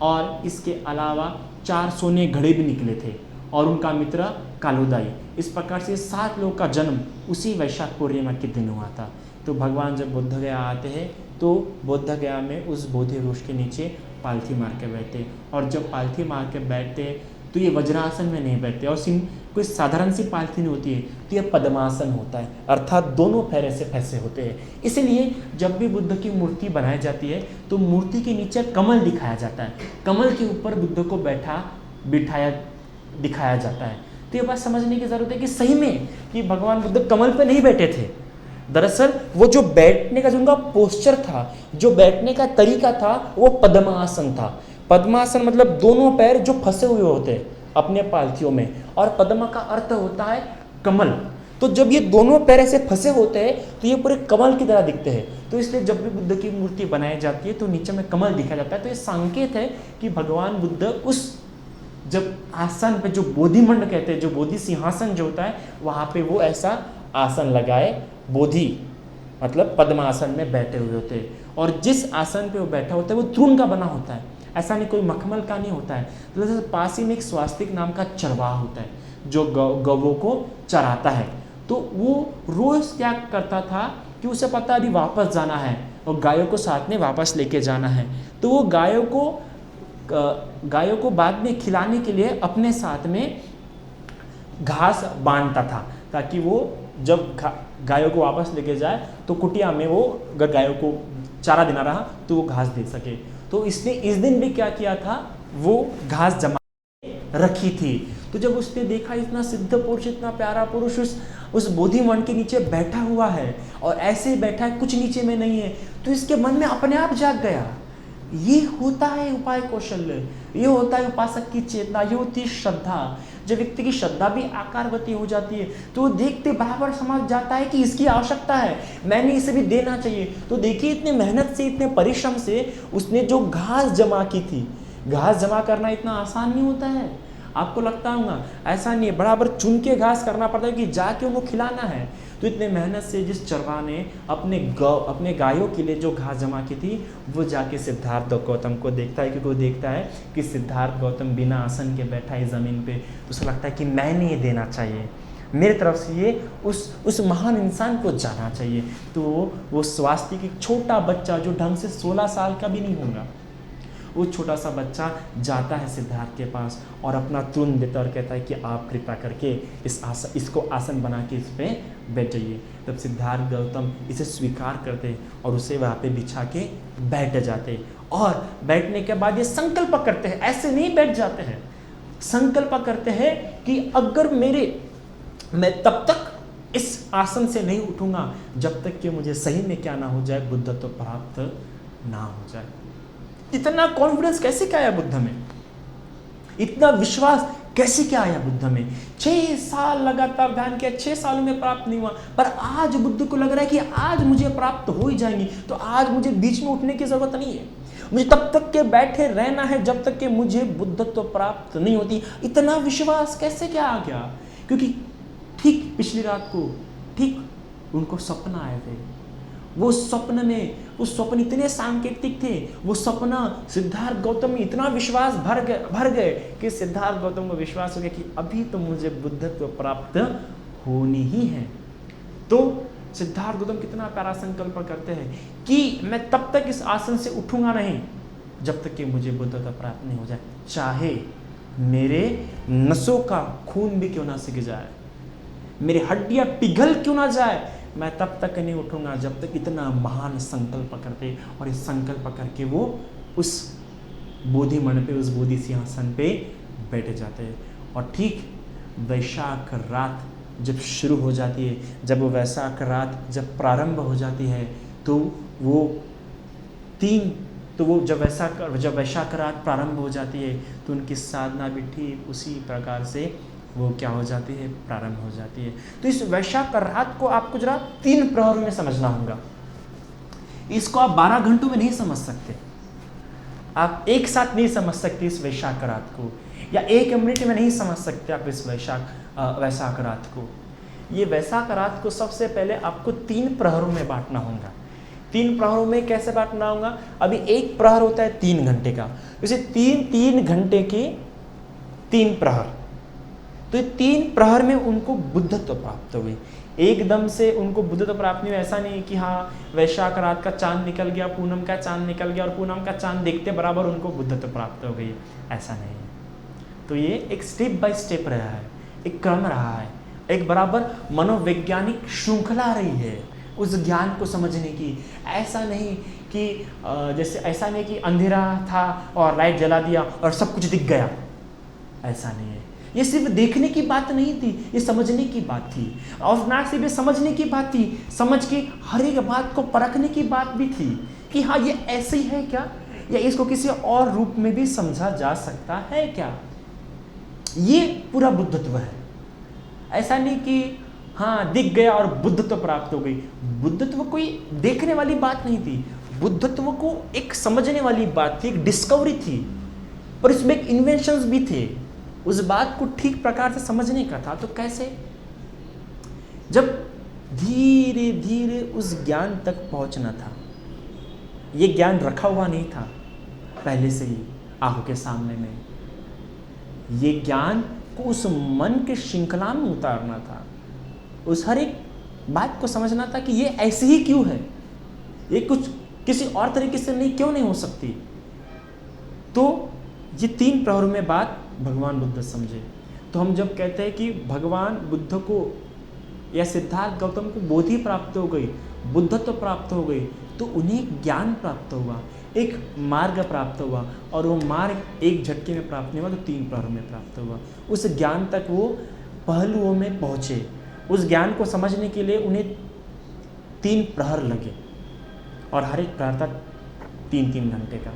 और इसके अलावा 4 सोने घड़े भी निकले थे, और उनका मित्र कालुदाई। इस प्रकार से 7 लोगों का जन्म उसी वैशाख पूर्णिमा के दिन हुआ था। तो भगवान जब बोध गया आते हैं तो बोध गया में उस बोधि वृक्ष के नीचे पालथी मार के बैठते, और जब पालथी मार के बैठते तो ये वज्रासन में नहीं बैठते, और कोई साधारण सी पालथी नहीं होती है, तो ये पद्मासन होता है, अर्थात दोनों पैर ऐसे फैसे होते हैं। इसलिए जब भी बुद्ध की मूर्ति बनाई जाती है तो मूर्ति के नीचे कमल दिखाया जाता है, कमल के ऊपर बुद्ध को बिठाया दिखाया जाता है। तो ये बात समझने की जरूरत है कि सही में कि भगवान बुद्ध कमल पे नहीं बैठे थे। दरअसल वो जो बैठने का जो उनका पोस्चर था, जो बैठने का तरीका था, वो पद्मासन था। पद्मासन मतलब दोनों पैर जो फंसे हुए होते हैं अपने पालथियों में, और पद्म का अर्थ होता है कमल। तो जब ये दोनों पैर ऐसे फंसे होते हैं तो ये पूरे कमल की तरह दिखते हैं। तो इसलिए जब भी बुद्ध की मूर्ति बनाई जाती है तो नीचे में कमल दिखाया जाता है। तो ये संकेत है कि भगवान बुद्ध उस जब आसन पे, जो बोधिमंड कहते हैं, जो बोधि सिंहासन जो होता है, वहां पे वो ऐसा आसन लगाए, बोधि मतलब पद्मासन में बैठे हुए होते हैं। और जिस आसन पे वो बैठा होता है वो तृण का बना होता है, ऐसा नहीं कोई मखमल का नहीं होता है। तो जैसे पास ही में एक स्वास्तिक नाम का चरवाहा होता है जो गौवों को चराता है। तो वो रोज क्या करता था कि उसे पता अभी वापस जाना है और गायों को साथ में वापस लेके जाना है, तो वो गायों को बाद में खिलाने के लिए अपने साथ में घास बांधता था, ताकि वो जब गायों को वापस लेके जाए तो कुटिया में वो अगर गायों को चारा देना रहा तो वो घास दे सके। तो इसने इस दिन भी क्या किया था, वो घास जमा रखी थी। तो जब उसने देखा इतना सिद्ध पुरुष, इतना प्यारा पुरुष उस बोधिमंड के नीचे बैठा हुआ है और ऐसे बैठा है, कुछ नीचे में नहीं है, तो इसके मन में अपने आप जाग गया, ये होता है उपाय कौशल्य, ये होता है उपासक की चेतना, ये होती है श्रद्धा। जब व्यक्ति की श्रद्धा भी आकारवती हो जाती है तो वो देखते बराबर समझ जाता है कि इसकी आवश्यकता है, मैंने इसे भी देना चाहिए। तो देखिए इतने मेहनत से, इतने परिश्रम से उसने जो घास जमा की थी, घास जमा करना इतना आसान नहीं होता है, आपको लगता होगा ऐसा नहीं है, बराबर चुन के घास करना पड़ता है कि जाके उनको खिलाना है। तो इतने मेहनत से जिस चरवाहा ने अपने गायों के लिए जो घास जमा की थी, वो जाके सिद्धार्थ गौतम को देखता है, क्योंकि वो देखता है कि सिद्धार्थ गौतम बिना आसन के बैठा है ज़मीन पे, तो उसे लगता है कि मैंने ये देना चाहिए, मेरी तरफ से ये उस महान इंसान को जाना चाहिए। तो वो स्वास्थ्य की छोटा बच्चा जो ढंग से 16 साल का भी नहीं होगा, वो छोटा सा बच्चा जाता है सिद्धार्थ के पास और अपना तृण देता और कहता है कि आप कृपा करके इसको आसन बना के इस पर बैठ जाइए। तब सिद्धार्थ गौतम इसे स्वीकार करते और उसे वहाँ पे बिछा के बैठ जाते, और बैठने के बाद ये संकल्प करते हैं, ऐसे नहीं बैठ जाते हैं, संकल्प करते हैं कि अगर मैं तब तक इस आसन से नहीं उठूंगा जब तक कि मुझे सही में क्या ना हो जाए, बुद्धत्व प्राप्त ना हो जाए। इतना कॉन्फिडेंस कैसे क्या आया बुद्ध में, इतना विश्वास कैसे क्या आया बुद्ध में? 6 साल लगातार ध्यान किया, 6 सालों में प्राप्त नहीं हुआ, पर आज बुद्ध को लग रहा है कि आज मुझे प्राप्त हो ही जाएंगी, तो आज मुझे बीच में उठने की जरूरत नहीं है, मुझे तब तक के बैठे रहना है जब तक कि मुझे बुद्धत्व प्राप्त नहीं होती। इतना विश्वास कैसे क्या आ गया? क्योंकि ठीक पिछली रात को ठीक उनको सपना आए थे, वो स्वप्न इतने सांकेतिक थे, वो सपना सिद्धार्थ गौतम में इतना विश्वास भर गए कि सिद्धार्थ गौतम को विश्वास हो गया कि अभी तो मुझे बुद्धत्व प्राप्त होनी ही है। तो सिद्धार्थ गौतम कितना प्यारा संकल्प करते हैं कि मैं तब तक इस आसन से उठूंगा नहीं जब तक कि मुझे बुद्धत्व प्राप्त नहीं हो जाए, चाहे मेरे नसों का खून भी क्यों ना सिक जाए, मेरी हड्डियां पिघल क्यों ना जाए, मैं तब तक नहीं उठूंगा जब तक। इतना महान संकल्प करते, और इस संकल्प करके वो उस बोधिमंड पे, उस बोधि सिंहासन पे बैठ जाते हैं। और ठीक वैशाख रात जब शुरू हो जाती है, जब वो वैशाख रात जब प्रारंभ हो जाती है, तो जब वैशाख रात प्रारंभ हो जाती है तो उनकी साधना भी ठीक उसी प्रकार से वो क्या हो जाती है, प्रारंभ हो जाती है। तो इस वैशाख रात को आपको जरा 3 प्रहरों में समझना होगा। इसको आप 12 घंटों में नहीं समझ सकते, आप एक साथ नहीं समझ सकते इस वैशाख रात को, या 1 मिनट में नहीं समझ सकते आप इस वैशाख रात को। ये वैशाखरात को सबसे पहले आपको 3 प्रहरों में बांटना होगा। 3 प्रहरों में कैसे बांटना होगा? अभी एक प्रहर होता है 3 घंटे का, जैसे 3 घंटे के 3 प्रहर, तो ये 3 प्रहर में उनको बुद्धत्व प्राप्त हो गई। एकदम से उनको बुद्धत्व प्राप्त नहीं हुआ। ऐसा नहीं कि हाँ वैशाख रात का चांद निकल गया, पूनम का चांद निकल गया और पूनम का चांद देखते बराबर उनको बुद्धत्व प्राप्त हो गई, ऐसा नहीं है। तो ये एक स्टेप बाय स्टेप रहा है, एक क्रम रहा है, एक बराबर मनोवैज्ञानिक श्रृंखला रही है उस ज्ञान को समझने की। ऐसा नहीं कि जैसे ऐसा नहीं कि अंधेरा था और लाइट जला दिया और सब कुछ दिख गया, ऐसा नहीं है। ये सिर्फ देखने की बात नहीं थी, ये समझने की बात थी। और ना सिर्फ ये समझने की बात थी, समझ के हर एक बात को परखने की बात भी थी कि हाँ ये ऐसे ही है क्या, या इसको किसी और रूप में भी समझा जा सकता है क्या। ये पूरा बुद्धत्व है। ऐसा नहीं कि हाँ दिख गया और बुद्धत्व प्राप्त हो गई। बुद्धत्व कोई देखने वाली बात नहीं थी, बुद्धत्व को एक समझने वाली बात थी, एक डिस्कवरी थी, पर इसमें एक इन्वेंशंस भी थे। उस बात को ठीक प्रकार से समझने का था। तो कैसे? जब धीरे धीरे उस ज्ञान तक पहुंचना था। ये ज्ञान रखा हुआ नहीं था पहले से ही आंखों के सामने में। ये ज्ञान को उस मन के श्रृंखला में उतारना था, उस हर एक बात को समझना था कि ये ऐसे ही क्यों है, ये कुछ किसी और तरीके से नहीं क्यों नहीं हो सकती। तो ये 3 प्रहरों में बात भगवान बुद्ध समझे। तो हम जब कहते हैं कि भगवान बुद्ध को या सिद्धार्थ गौतम को बोधि प्राप्त हो गई, बुद्धत्व प्राप्त हो गई, तो उन्हें ज्ञान प्राप्त हुआ, एक मार्ग प्राप्त हुआ, और वो मार्ग एक झटके में प्राप्त नहीं हुआ, तो 3 प्रहरों में प्राप्त हुआ। उस ज्ञान तक वो पहलुओं में पहुँचे। उस ज्ञान को समझने के लिए उन्हें 3 प्रहर लगे, और हर एक प्रहर था 3-3 घंटे का।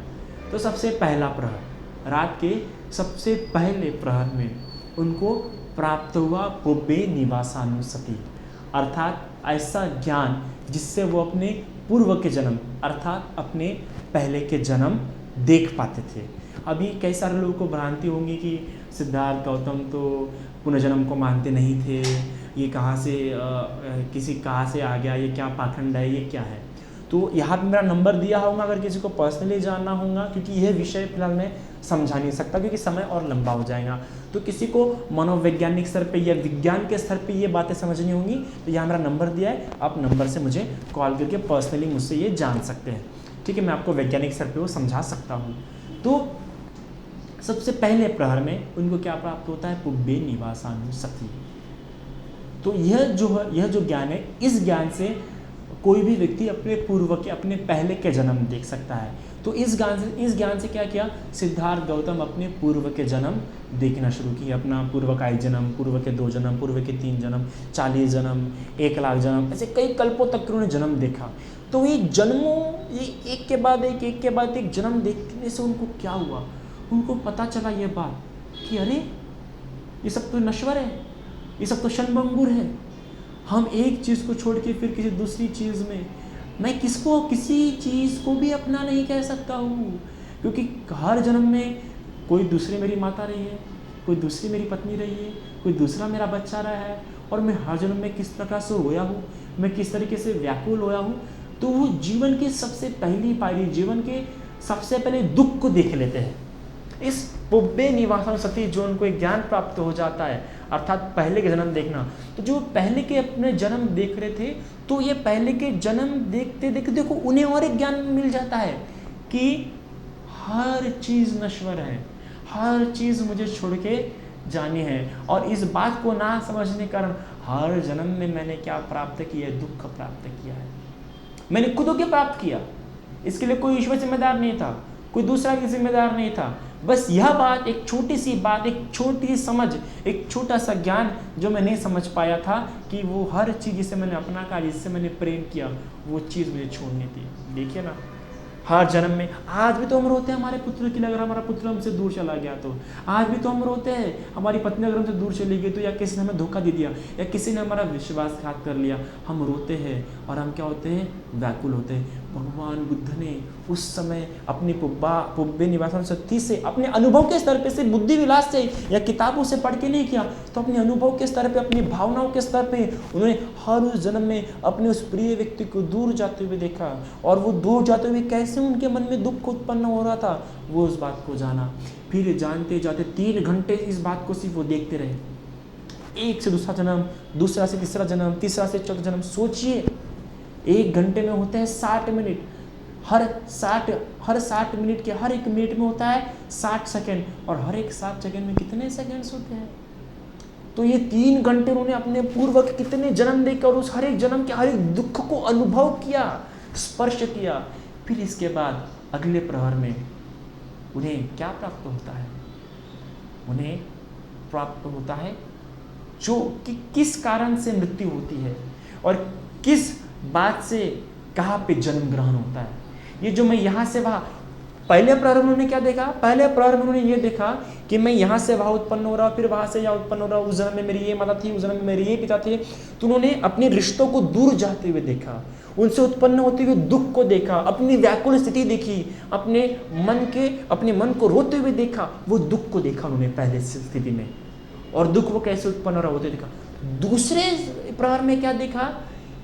तो सबसे पहला प्रहर, रात के सबसे पहले प्रहर में उनको प्राप्त हुआ पुब्बे निवासानुसति, अर्थात ऐसा ज्ञान जिससे वो अपने पूर्व के जन्म अर्थात अपने पहले के जन्म देख पाते थे। अभी कई सारे लोगों को भ्रांति होंगी कि सिद्धार्थ गौतम तो पुनर्जन्म को मानते नहीं थे, ये कहाँ से कहाँ से आ गया, ये क्या पाखंड है, ये क्या है। तो यहाँ पे मेरा नंबर दिया होगा अगर किसी को पर्सनली जानना होगा, क्योंकि यह विषय फिलहाल मैं समझा नहीं सकता क्योंकि समय और लंबा हो जाएगा। तो किसी को मनोवैज्ञानिक स्तर पे या विज्ञान के स्तर पे ये बातें समझनी होंगी तो यहाँ मेरा नंबर दिया है, आप नंबर से मुझे कॉल करके पर्सनली मुझसे ये जान सकते हैं। ठीक है, मैं आपको वैज्ञानिक स्तर पे वो समझा सकता हूँ। तो सबसे पहले प्रहर में उनको क्या प्राप्त होता है? पुब्बे निवासानुसति। तो यह जो ज्ञान है, इस ज्ञान से कोई भी व्यक्ति अपने पूर्व के अपने पहले के जन्म देख सकता है। तो इस ज्ञान से क्या किया? सिद्धार्थ गौतम अपने पूर्व के जन्म देखना शुरू किया। अपना पूर्व का 1 जन्म, पूर्व के 2 जन्म, पूर्व के 3 जन्म, 40 जन्म, 1 लाख जन्म, ऐसे कई कल्पों तक उन्होंने जन्म देखा। तो ये जन्मों, ये एक के बाद एक जन्म देखने से उनको क्या हुआ? उनको पता चला ये बात कि अरे ये सब तो नश्वर है, ये सब तो क्षणभंगुर है। हम एक चीज़ को छोड़ के फिर किसी दूसरी चीज़ में, मैं किसी चीज़ को भी अपना नहीं कह सकता हूँ, क्योंकि हर जन्म में कोई दूसरी मेरी माता रही है, कोई दूसरी मेरी पत्नी रही है, कोई दूसरा मेरा बच्चा रहा है, और मैं हर जन्म में किस प्रकार से रोया हूँ, मैं किस तरीके से व्याकुल होया हूँ। तो वो जीवन की सबसे पहली पायरी, जीवन के सबसे पहले दुख को देख लेते हैं। इस पुब्बे निवासानुसति जो उनको एक ज्ञान प्राप्त हो जाता है, अर्थात पहले के जन्म देखना। तो जो पहले के अपने जन्म देख रहे थे, तो ये पहले के जन्म देखते देखते देखो उन्हें और एक ज्ञान मिल जाता है कि हर चीज़ नश्वर है, हर चीज़ मुझे छोड़ के जानी है। और इस बात को ना समझने के कारण हर जन्म में मैंने क्या प्राप्त किया है? दुख प्राप्त किया है। मैंने खुद के प्राप्त किया, इसके लिए कोई ईश्वर जिम्मेदार नहीं था, कोई दूसरा भी जिम्मेदार नहीं था। बस यह बात, एक छोटी सी बात, एक छोटी सी समझ, एक छोटा सा ज्ञान जो मैं नहीं समझ पाया था कि वो हर चीज़ जिसे मैंने अपना कहा, जिससे मैंने प्रेम किया, वो चीज़ मुझे छोड़नी थी। देखिए ना, हर जन्म में आज भी तो हम रोते हैं हमारे पुत्र की, अगर हमारा पुत्र हमसे दूर चला गया तो आज भी तो हम रोते हैं। हमारी पत्नी अगर हमसे दूर चली गई तो, या किसी ने हमें धोखा दे दिया, या किसी ने हमारा विश्वासघात कर लिया, हम रोते हैं और हम क्या होते हैं? व्याकुल होते हैं। भगवान बुद्ध ने उस समय अपनी पुब्बे निवासन शक्ति से, अपने अनुभव के स्तर पे, से बुद्धि विलास से या किताबों से पढ़ के नहीं किया, तो अपने अनुभव के स्तर पे, अपनी भावनाओं के स्तर पे उन्होंने हर उस जन्म में अपने उस प्रिय व्यक्ति को दूर जाते हुए देखा, और वो दूर जाते हुए कैसे उनके मन में दुख उत्पन्न हो रहा था, वो उस बात को जाना। फिर जानते जाते 3 घंटे इस बात को सिर्फ वो देखते रहे, एक से दूसरा जन्म, दूसरा से तीसरा जन्म, तीसरा से चौथा जन्म। सोचिए 1 घंटे में होते हैं 60 मिनट, हर 60 मिनट के हर एक मिनट में होता है 60 सेकंड, और हर एक 60 सेकंड में कितने सेकंड्स होते हैं। तो ये 3 घंटे उन्होंने अपने पूर्व के कितने जन्म देखकर और उस हर एक जन्म के हर एक दुख को अनुभव किया, स्पर्श किया। फिर इसके बाद अगले प्रहर में उन्हें क्या प्राप्त होता है? उन्हें प्राप्त होता है जो कि किस कारण से मृत्यु होती है और किस बात से कहाँ पे जन्म ग्रहण होता है। ये जो मैं यहाँ से वहाँ, पहले प्रहर में उन्होंने क्या देखा? पहले प्रहर में उन्होंने ये देखा कि मैं यहाँ से वहाँ उत्पन्न हो रहा हूँ, फिर वहाँ से यहाँ उत्पन्न हो रहा हूँ, उस जन्म में मेरी ये माता थी, उस जन्म में मेरे ये पिता थे। तो उन्होंने अपने रिश्तों को दूर जाते हुए देखा, उनसे उत्पन्न होते हुए दुख को देखा, अपनी व्याकुल स्थिति देखी, अपने मन को रोते हुए देखा, वो दुख को देखा उन्होंने पहले स्थिति में, और दुख वो कैसे उत्पन्न हो रहा होते देखा। दूसरे प्रहर में क्या देखा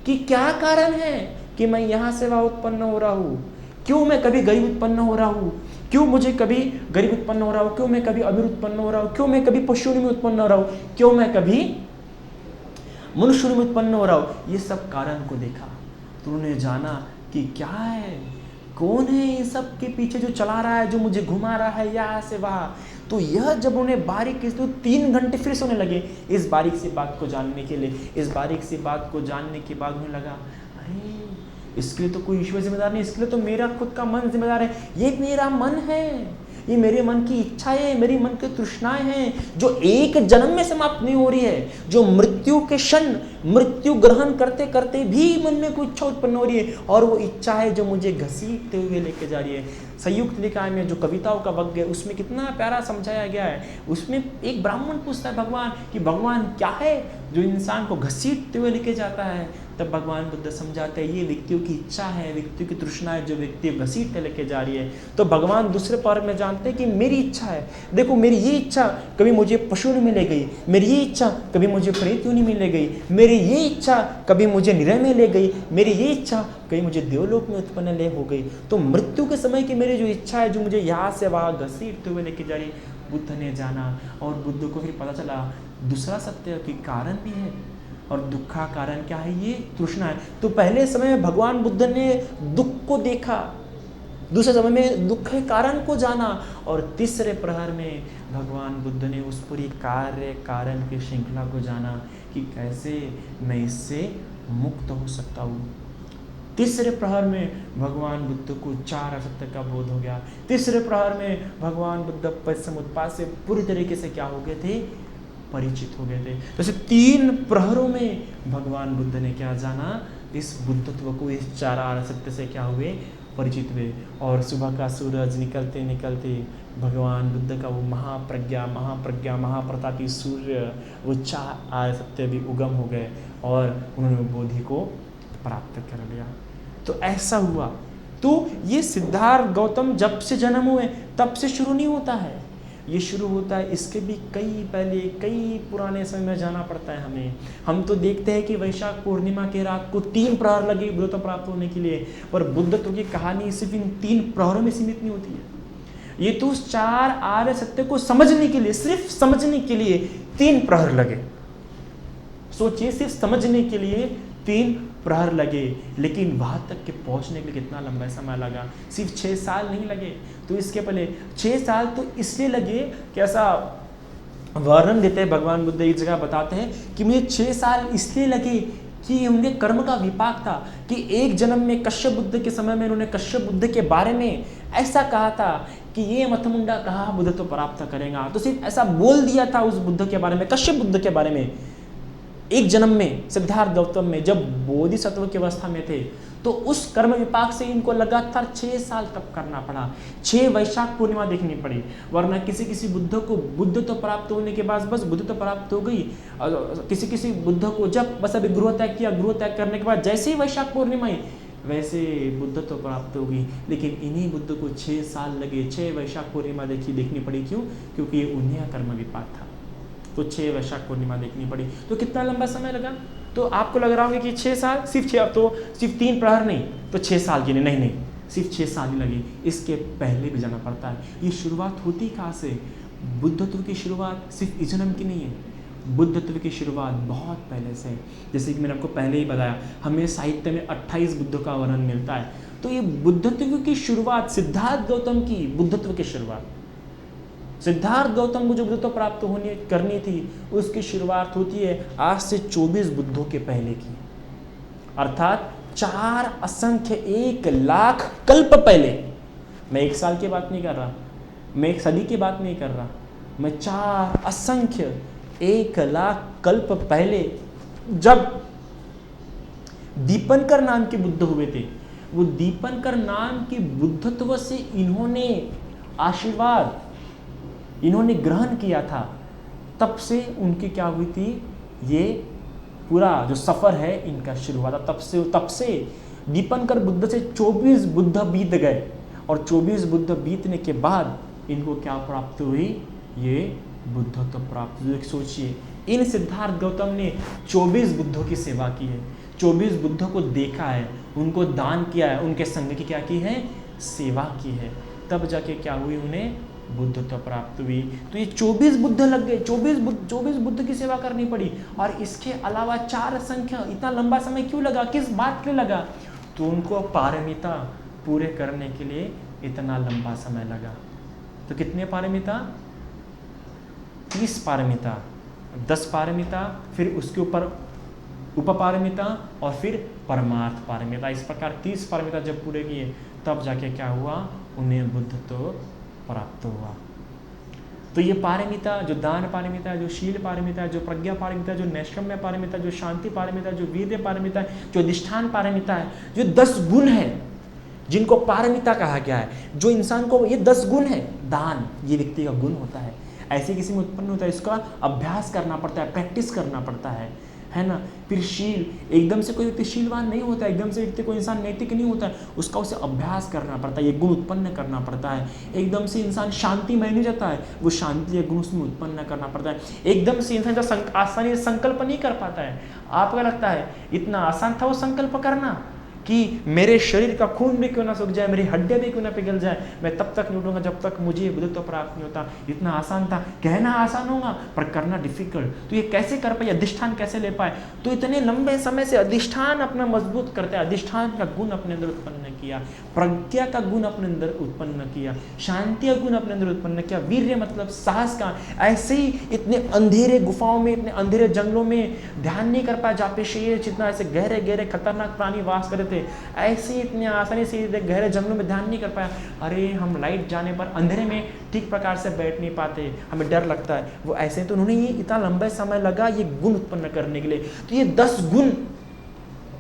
कि क्या कारण है कि मैं यहाँ से वहाँ उत्पन्न हो रहा हूँ, क्यों मैं कभी गरीब उत्पन्न हो रहा हूँ, क्यों मुझे कभी गरीब उत्पन्न हो रहा हूँ, क्यों मैं कभी अमीर उत्पन्न हो रहा हूँ, क्यों मैं कभी पशु में उत्पन्न हो रहा हूँ, क्यों मैं कभी मनुष्य में उत्पन्न हो रहा हूँ। ये सब कारण को देखा तो उन्होंने जाना कि क्या है, कौन है ये सब के पीछे जो चला रहा है, जो मुझे घुमा रहा है यहाँ से वहाँ। तो यह जब उन्हें बारीक, तो 3 घंटे फिर सोने लगे इस बारीक सी बात को जानने के लिए। इस बारीक सी बात को जानने के बाद उन्हें लगा, अरे इसके लिए तो कोई ईश्वर जिम्मेदार नहीं, इसके लिए तो मेरा खुद का मन जिम्मेदार है। ये मेरा मन है, ये मेरे मन की इच्छाएं है, मेरी मन की तृष्णाएं हैं, जो एक जन्म में समाप्त नहीं हो रही है, जो मृत्यु के क्षण मृत्यु ग्रहण करते करते भी मन में कोई इच्छा उत्पन्न हो रही है, और वो इच्छा है जो मुझे घसीटते हुए लेके जा रही है। संयुक्त निकाय में जो कविताओं का वर्ग है उसमें कितना प्यारा समझाया गया है। उसमें एक ब्राह्मण पूछता है भगवान कि भगवान क्या है जो इंसान को घसीटते हुए लेके जाता है। तब भगवान बुद्ध समझाते हैं ये व्यक्तियों की इच्छा है, व्यक्तियों की तृष्णा है, जो व्यक्ति घसीट के लेके जा रही है। तो भगवान दूसरे पार में जानते हैं कि मेरी इच्छा है, देखो मेरी ये इच्छा कभी मुझे पशु में ले गई, मेरी ये इच्छा कभी मुझे प्रेत योनि में ले गई, मेरी ये इच्छा कभी मुझे निरय में ले गई, मेरी ये इच्छा कहीं मुझे देवलोक में उत्पन्न ले हो गई। तो मृत्यु के समय की मेरी जो इच्छा है, जो मुझे यहाँ से वहाँ घसीटते हुए लेके जा रही, बुद्ध ने जाना। और बुद्ध को फिर पता चला दूसरा सत्य की कारण भी है, और दुख का कारण क्या है? ये तृष्णा है। तो पहले समय में भगवान बुद्ध ने दुख को देखा, दूसरे समय में दुख के कारण को जाना, और तीसरे प्रहर में भगवान बुद्ध ने उस पूरी कार्य कारण की श्रृंखला को जाना कि कैसे मैं इससे मुक्त हो सकता हूँ। तीसरे प्रहर में भगवान बुद्ध को 4 असत्य का बोध हो गया। तीसरे प्रहर में भगवान बुद्ध पश्चिमोत्पाद से पूरी तरीके से क्या हो गए थे? परिचित हो गए थे। तो ऐसे 3 प्रहरों में भगवान बुद्ध ने क्या जाना? इस बुद्धत्व को, इस 4 असत्य से क्या हुए? परिचित हुए। और सुबह का सूरज निकलते निकलते भगवान बुद्ध का वो महाप्रतापी सूर्य, वो 4 असत्य भी उगम हो गए और उन्होंने बोधि को प्राप्त कर लिया। तो ऐसा हुआ। तो ये सिद्धार्थ गौतम जब से जन्म हुए तब से शुरू नहीं होता है, ये शुरू होता है इसके भी कई पहले, कई पुराने समय में जाना पड़ता है हमें। हम तो देखते हैं कि वैशाख पूर्णिमा के रात को 3 प्रहर लगे बुद्धत्व प्राप्त होने के लिए, पर बुद्धत्व की कहानी सिर्फ इन 3 प्रहरों में सीमित नहीं होती है। ये तो उस 4 आर्य सत्य को समझने के लिए, सिर्फ समझने के लिए 3 प्रहर लगे। सोचिए, सिर्फ समझने के लिए 3 प्रहर लगे, लेकिन वहाँ तक के पहुँचने के लिए कितना लंबा समय लगा? सिर्फ 6 साल नहीं लगे। तो इसके पहले 6 साल तो इसलिए लगे कि ऐसा वर्णन देते हैं भगवान बुद्ध, एक जगह बताते हैं कि मुझे 6 साल इसलिए लगे कि उनके कर्म का विपाक था कि एक जन्म में कश्यप बुद्ध के समय में उन्होंने कश्यप बुद्ध के बारे में ऐसा कहा था कि ये मथमुंडा कहाँ बुद्धत्व प्राप्त करेगा। तो सिर्फ ऐसा बोल दिया था उस बुद्ध के बारे में, कश्यप बुद्ध के बारे में, एक जन्म में सिद्धार्थ गौतम में जब बोधिसत्व की अवस्था में थे। तो उस कर्म विपाक से इनको लगातार 6 साल तप करना पड़ा, 6 वैशाख पूर्णिमा देखनी पड़ी, वरना किसी बुद्ध को बुद्धत्व प्राप्त होने के बाद बस बुद्धत्व प्राप्त हो गई। किसी बुद्ध को जब बस अभी गृह त्याग किया, गृह त्याग करने के बाद जैसे ही वैशाख पूर्णिमा वैसे बुद्धत्व प्राप्त होगी। लेकिन इन्हीं बुद्ध को 6 साल लगे, 6 वैशाख पूर्णिमा देखनी पड़ी। क्यों? क्योंकि ये उन्हीं का कर्म विपाक था, तो 6 वैशाख पूर्णिमा देखनी पड़ी। तो कितना लंबा समय लगा? तो आपको लग रहा होगा कि 6 साल, सिर्फ 6, अब तो सिर्फ 3 प्रहर नहीं तो 6 साल की नहीं, सिर्फ 6 साल ही लगे। इसके पहले भी जाना पड़ता है। ये शुरुआत होती कहाँ से? बुद्धत्व की शुरुआत सिर्फ इस जन्म की नहीं है, बुद्धत्व की शुरुआत बहुत पहले से। जैसे कि मैंने आपको पहले ही बताया, हमें साहित्य में 28 बुद्धों का वर्णन मिलता है। तो ये बुद्धत्व की शुरुआत सिद्धार्थ गौतम की, बुद्धत्व की शुरुआत, सिद्धार्थ गौतम को जो बुद्धत्व प्राप्त करनी थी उसकी शुरुआत होती है आज से 24 बुद्धों के पहले की, अर्थात 4 असंख्य 1 लाख कल्प पहले। मैं 1 साल की बात नहीं कर रहा, मैं 1 सदी की बात नहीं कर रहा, मैं 4 असंख्य 1 लाख कल्प पहले जब दीपनकर नाम के बुद्ध हुए थे, वो दीपनकर नाम के बुद्धत्व से इन्होंने आशीर्वाद, इन्होंने ग्रहण किया था, तब से उनकी क्या हुई थी, ये पूरा जो सफ़र है इनका शुरू हुआ था। तब से दीपनकर बुद्ध से 24 बुद्ध बीत गए, और 24 बुद्ध बीतने के बाद इनको क्या प्राप्त हुई, ये बुद्धत्व प्राप्त हुई। सोचिए, इन सिद्धार्थ गौतम ने 24 बुद्धों की सेवा की है, 24 बुद्धों को देखा है, उनको दान किया है, उनके संग की क्या की है, सेवा की है, तब जाके क्या हुई, उन्हें बुद्धत्व प्राप्त हुई। तो ये 24 बुद्ध लग गए, 24 बुद्ध की सेवा करनी पड़ी। और इसके अलावा 4 संख्या, इतना लंबा समय क्यों लगा, किस बात के लिए लगा? तो उनको पारमिता पूरे करने के लिए इतना लंबा समय लगा। तो कितने पारमिता? 30 पारमिता, 10 पारमिता, फिर उसके ऊपर उपपारमिता और फिर परमार्थ पारमिता। इस प्रकार 30 पारमिता जब पूरे किए तब जाके क्या हुआ, उन्हें बुद्धत्व प्राप्त हुआ। तो ये पारमिता, जो दान पारमिता है, जो शील पारमिता है, जो प्रज्ञा पारमिता है, जो नैष्कर्म्य पारमिता है, जो शांति पारमिता है, जो वीर्य पारमिता है, जो अधिष्ठान पारमिता है, जो 10 गुण है जिनको पारमिता कहा गया है, जो इंसान को ये 10 गुण है। दान ये व्यक्ति का गुण होता है, ऐसे किसी में उत्पन्न होता है, इसका अभ्यास करना पड़ता है, प्रैक्टिस करना पड़ता है ना। फिर शील, एकदम से कोई व्यक्ति शीलवान नहीं होता, एकदम से व्यक्ति कोई इंसान नैतिक नहीं होता है, उसका उसे अभ्यास करना पड़ता है, ये गुण उत्पन्न करना पड़ता है। एकदम से इंसान शांतिमय नहीं जाता है, वो शांति या गुण उसमें उत्पन्न करना पड़ता है। एकदम से इंसान आसानी से संकल्प नहीं कर पाता है। आपको लगता है इतना आसान था वो संकल्प करना कि मेरे शरीर का खून भी क्यों ना सूख जाए, मेरी हड्डियां भी क्यों ना पिघल जाए, मैं तब तक नहीं उठूंगा जब तक मुझे बुद्धत्व प्राप्त नहीं होता। इतना आसान था, कहना आसान होगा पर करना डिफिकल्ट। तो ये कैसे कर पाए, अधिष्ठान कैसे ले पाए? तो इतने लंबे समय से अधिष्ठान अपना मजबूत करते हैं, अधिष्ठान का गुण अपने अंदर उत्पन्न किया, प्रज्ञा का गुण अपने अंदर उत्पन्न किया, शांति का गुण अपने अंदर उत्पन्न किया, वीर्य मतलब साहस का। ऐसे ही इतने अंधेरे गुफाओं में, इतने अंधेरे जंगलों में ध्यान नहीं कर पाया जहाँ पे शेर जितना ऐसे गहरे गहरे खतरनाक प्राणी वास करे थे, ऐसे ही इतने आसानी से गहरे जंगलों में ध्यान नहीं कर पाया। अरे हम लाइट जाने पर अंधेरे में ठीक प्रकार से बैठ नहीं पाते, हमें डर लगता है, वो ऐसे। तो उन्होंने ये इतना लंबा समय लगा ये गुण उत्पन्न करने के लिए। तो ये 10 गुण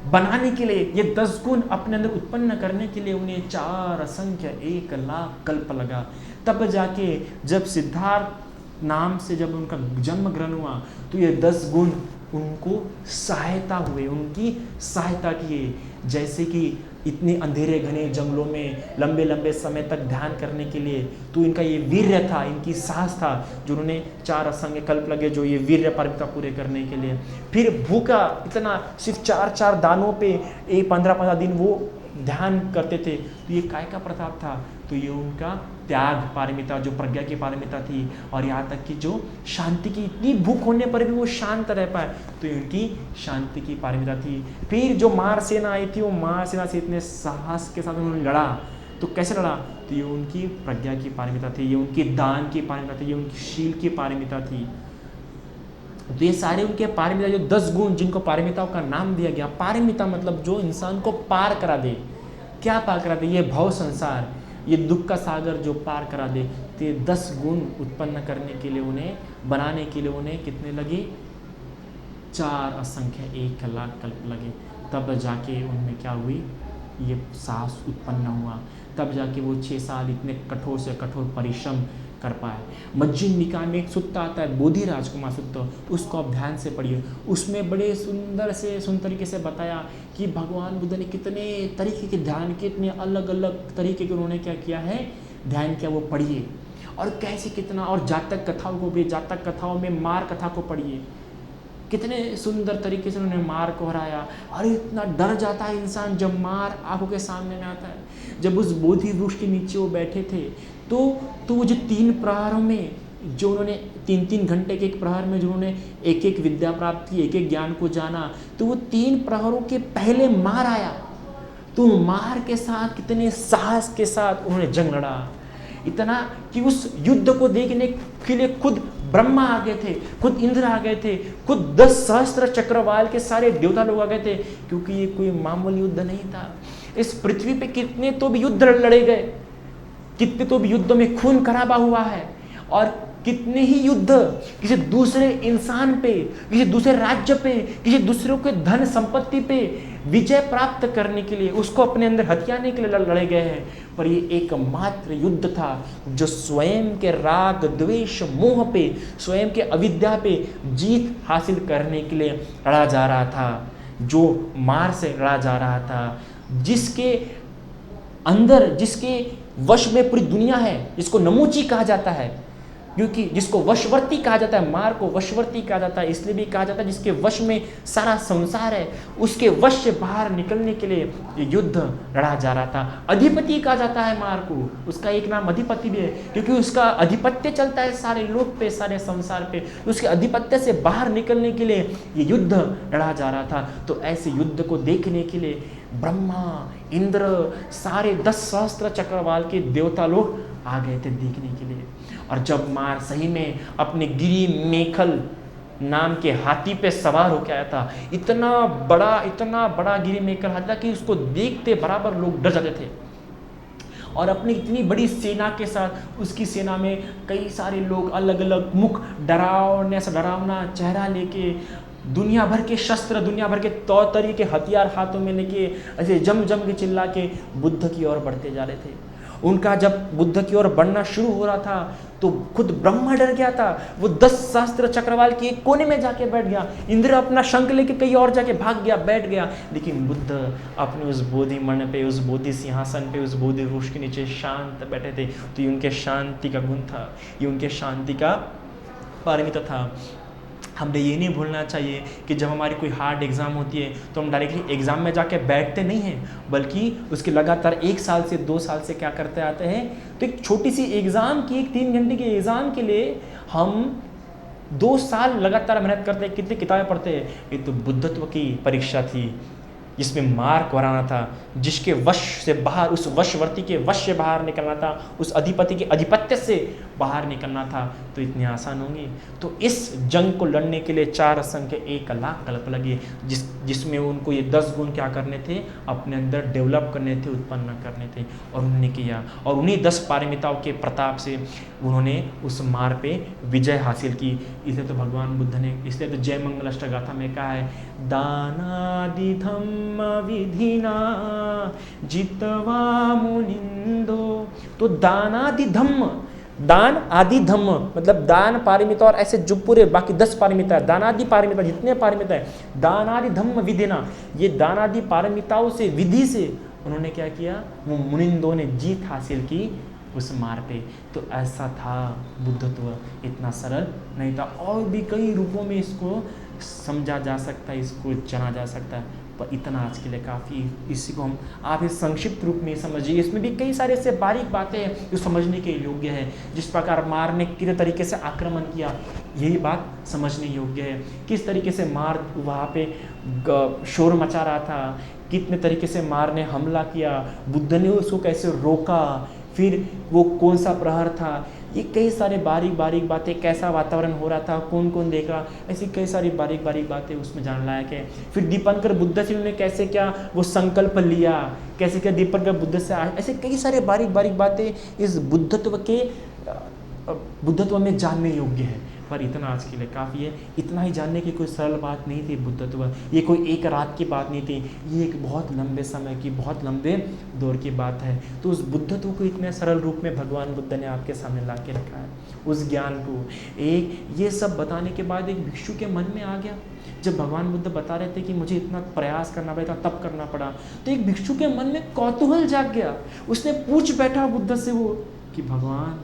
बनाने के लिए, ये 10 गुण अपने अंदर उत्पन्न करने के लिए उन्हें 4 असंख्य 1 लाख कल्प लगा। तब जाके जब सिद्धार्थ नाम से जब उनका जन्म ग्रहण हुआ तो ये 10 गुण उनको सहायता हुए, उनकी सहायता किए। जैसे कि इतने अंधेरे घने जंगलों में लंबे लंबे समय तक ध्यान करने के लिए, तो इनका ये वीर्य था, इनकी साहस था, जो उन्होंने 4 असंख्य कल्प लगे जो ये वीर्य पारमिता पूरे करने के लिए। फिर भूखा इतना, सिर्फ 4 दानों पे 15-15 दिन वो ध्यान करते थे। तो ये काय का प्रताप था? तो ये उनका त्याग पारमिता, जो प्रज्ञा की पारमिता थी, और यहाँ तक कि जो शांति की, इतनी भूख होने पर भी वो शांत रह पाए, तो उनकी शांति की पारमिता थी। फिर जो मार सेना आई थी, वो मार सेना से इतने साहस के साथ उन्होंने लड़ा। तो कैसे लड़ा? तो ये उनकी प्रज्ञा की पारमिता थी, ये उनकी दान की पारमिता थी, ये उनकी शील की पारमिता थी। तो ये सारे उनके पारमिता, जो 10 गुण जिनको पारमिताओं का नाम दिया गया। पारमिता मतलब जो इंसान को पार करा दे। क्या पार करा दे? ये भव संसार, ये दुख का सागर जो पार करा दे। तो ये 10 गुण उत्पन्न करने के लिए, उन्हें बनाने के लिए उन्हें कितने लगे? 4 असंख्य 1 लाख कल्प लगे। तब जाके उनमें क्या हुई? ये साहस उत्पन्न हुआ। तब जाके वो 6 साल इतने कठोर से कठोर परिश्रम कर पाए। मज्जिन निकाय में एक सुत्ता आता है, बोधि राजकुमार सुत्ता, उसको आप ध्यान से पढ़िए। उसमें बड़े सुंदर तरीके से बताया कि भगवान बुद्ध ने कितने तरीके के ध्यान के, इतने अलग अलग तरीके के उन्होंने क्या किया है, ध्यान किया, वो पढ़िए। और कैसे कितना, और जातक कथाओं को भी, जातक कथाओं में मार कथा को पढ़िए, कितने सुंदर तरीके से उन्होंने मार को हराया। अरे इतना डर जाता है इंसान जब मार आंखों के सामने में आता है। जब उस बोधि वृक्ष के नीचे वो बैठे थे तो वो जो 3 प्रहरों में जो उन्होंने 3-3 घंटे के एक प्रहर में जो उन्होंने एक एक विद्या प्राप्त की, एक एक ज्ञान को जाना, तो वो 3 प्रहरों के पहले मार आया, तो मार के साथ कितने साहस के साथ उन्होंने जंग लड़ा। इतना कि उस युद्ध को देखने के लिए खुद ब्रह्मा आ गए थे, खुद इंद्र आ गए थे, खुद 10 सहस्त्र चक्रवाल के सारे देवता लोग आ गए थे, क्योंकि ये कोई मामूली युद्ध नहीं था। इस पृथ्वी पे कितने तो भी युद्ध लड़े गए, कितने तो भी युद्धों में खून खराबा हुआ है, और कितने ही युद्ध किसी दूसरे इंसान पे, किसी दूसरे राज्य पे, किसी दूसरों के धन संपत्ति पे विजय प्राप्त करने के लिए, उसको अपने अंदर हथियाने के लिए लड़े गए हैं। पर ये एकमात्र युद्ध था जो स्वयं के राग द्वेष मोह पे, स्वयं के अविद्या पे जीत हासिल करने के लिए लड़ा जा रहा था, जो मार से लड़ा जा रहा था, जिसके अंदर, जिसके वश में पूरी दुनिया है, जिसको नमूची कहा जाता है, क्योंकि जिसको वशवर्ती कहा जाता है, मार को वशवर्ती कहा जाता है, इसलिए भी कहा जाता है जिसके वश में सारा संसार है, उसके वश से बाहर निकलने के लिए ये युद्ध लड़ा जा रहा था। अधिपति कहा जाता है मार को, उसका एक नाम अधिपति भी है, क्योंकि उसका अधिपत्य चलता है सारे लोक पे, सारे संसार पे। उसके अधिपत्य से बाहर निकलने के लिए ये युद्ध लड़ा जा रहा था। तो ऐसे युद्ध को देखने के लिए ब्रह्मा, इंद्र, सारे 10 सहस्त्र चक्रवाल के देवता लोग आ गए थे देखने के लिए। और जब मार सही में अपने गिरी मेखल नाम के हाथी पे सवार होकर आया था, इतना बड़ा गिरी मेखल हाथी था कि उसको देखते बराबर लोग डर जाते थे। और अपनी इतनी बड़ी सेना के साथ, उसकी सेना में कई सारे लोग अलग अलग मुख, डरावना चेहरा लेके, दुनिया भर के शस्त्र, दुनिया भर के तौर तरीके, हथियार हाथों में लेके ऐसे जम के चिल्ला के बुद्ध की ओर बढ़ते जा रहे थे। उनका जब बुद्ध की ओर बढ़ना शुरू हो रहा था तो खुद ब्रह्मा डर गया था, वो 10 सहस्त्र चक्रवाल के एक कोने में जाके बैठ गया। इंद्र अपना शंख लेके कहीं और जाके भाग गया, बैठ गया। लेकिन बुद्ध अपने उस बोधि मन पे, उस बोधि सिंहासन पे, उस बोधि वृक्ष के नीचे शांत बैठे थे। तो ये उनके शांति का गुण था, ये उनके शांति का पारमिता था। हमें ये नहीं भूलना चाहिए कि जब हमारी कोई हार्ड एग्ज़ाम होती है तो हम डायरेक्टली एग्ज़ाम में जाके बैठते नहीं हैं, बल्कि उसके लगातार 1 साल से 2 साल से क्या करते आते हैं। तो एक छोटी सी एग्ज़ाम की, एक 3 घंटे की एग्ज़ाम के लिए हम 2 साल लगातार मेहनत करते हैं, कितनी किताबें पढ़ते हैं। ये तो बुद्धत्व की परीक्षा थी जिसमें मार को हराना था, जिसके वश से बाहर, उस वशवर्ती के वश से बाहर निकलना था, उस अधिपति के अधिपत्य से बाहर निकलना था। तो इतनी आसान होंगी। तो इस जंग को लड़ने के लिए 4 असंख्य 1 लाख कल्प लगे, जिसमें उनको ये 10 गुण क्या करने थे, अपने अंदर डेवलप करने थे, उत्पन्न करने थे, और उन्होंने किया। और उन्हीं 10 पारमिताओं के प्रताप से उन्होंने उस मार पे विजय हासिल की। इसलिए तो भगवान बुद्ध ने, इसलिए तो जय मंगल अष्टगाथा में कहा है, दानादि धम्म विधिना जितवा मुनिंदो। तो दानादि धम्म, दान आदि धम्म मतलब दान पारमिता, और ऐसे जो पूरे बाकी 10 पारमिता है, दानादि पारमिता, जितने पारमिता है, दानादि धम्म विधिना, ये दानादि पारमिताओं से, विधि से उन्होंने क्या किया, वो मुनिंदों ने जीत हासिल की उस मार पे। तो ऐसा था बुद्धत्व, इतना सरल नहीं था। और भी कई रूपों में इसको समझा जा सकता है, इसको जाना जा सकता है, पर इतना आज के लिए काफ़ी। इसी को हम आप इस संक्षिप्त रूप में समझिए। इसमें भी कई सारे ऐसे बारीक बातें हैं जो समझने के योग्य है। जिस प्रकार मार ने किस तरीके से आक्रमण किया, यही बात समझने योग्य है। किस तरीके से मार वहाँ पे शोर मचा रहा था, कितने तरीके से मार ने हमला किया, बुद्ध ने उसको कैसे रोका, फिर वो कौन सा प्रहर था, ये कई सारे बारीक बातें, कैसा वातावरण हो रहा था, कौन कौन देख रहा, ऐसी कई सारी बारीक बातें उसमें जान लायक है। फिर दीपंकर बुद्ध से उन्होंने कैसे क्या वो संकल्प लिया, कैसे क्या दीपंकर बुद्ध से आए, ऐसे कई सारे बारीक बातें इस बुद्धत्व में जानने योग्य है। पर इतना आज के लिए काफ़ी है। इतना ही जानने की कोई सरल बात नहीं थी बुद्धत्व, ये कोई एक रात की बात नहीं थी, ये एक बहुत लंबे समय की, बहुत लंबे दौर की बात है। तो उस बुद्धत्व को इतने सरल रूप में भगवान बुद्ध ने आपके सामने ला के रखा है। उस ज्ञान को, एक ये सब बताने के बाद एक भिक्षु के मन में आ गया, जब भगवान बुद्ध बता रहे थे कि मुझे इतना प्रयास करना पड़ा, तप करना पड़ा, तो एक भिक्षु के मन में कौतूहल जाग गया। उसने पूछ बैठा बुद्ध से वो कि भगवान,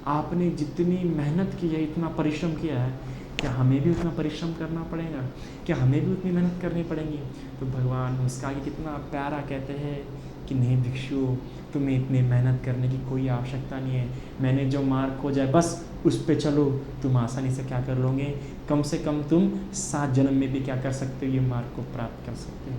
आपने जितनी मेहनत की है, इतना परिश्रम किया है, क्या हमें भी उतना परिश्रम करना पड़ेगा? क्या हमें भी उतनी मेहनत करनी पड़ेगी? तो भगवान उसका आगे कितना प्यारा कहते हैं कि नहीं भिक्षु, तुम्हें इतनी मेहनत करने की कोई आवश्यकता नहीं है। मैंने जो मार्ग खोजा है बस उस पे चलो, तुम आसानी से क्या कर लोगे, कम से कम तुम 7 जन्म में भी क्या कर सकते हो, ये मार्ग को प्राप्त कर सकते हो।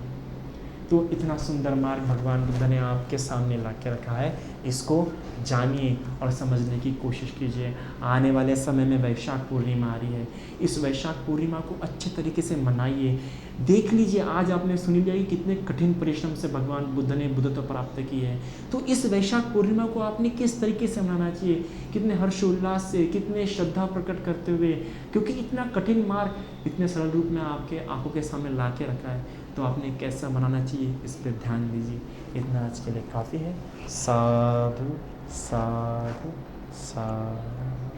तो इतना सुंदर मार्ग भगवान बुद्ध ने आपके सामने ला के रखा है, इसको जानिए और समझने की कोशिश कीजिए। आने वाले समय में वैशाख पूर्णिमा आ रही है, इस वैशाख पूर्णिमा को अच्छे तरीके से मनाइए। देख लीजिए, आज आपने सुन लिया कि कितने कठिन परिश्रम से भगवान बुद्ध ने बुद्धत्व प्राप्त की है, तो इस वैशाख पूर्णिमा को आपने किस तरीके से मनाना चाहिए, कितने हर्षोल्लास से, कितने श्रद्धा प्रकट करते हुए, क्योंकि इतना कठिन मार्ग इतने सरल रूप में आपके आंखों के सामने ला के रखा है, तो आपने कैसा मनाना चाहिए, इस पर ध्यान दीजिए। इतना आज के लिए काफ़ी है। साधु साधु साधु।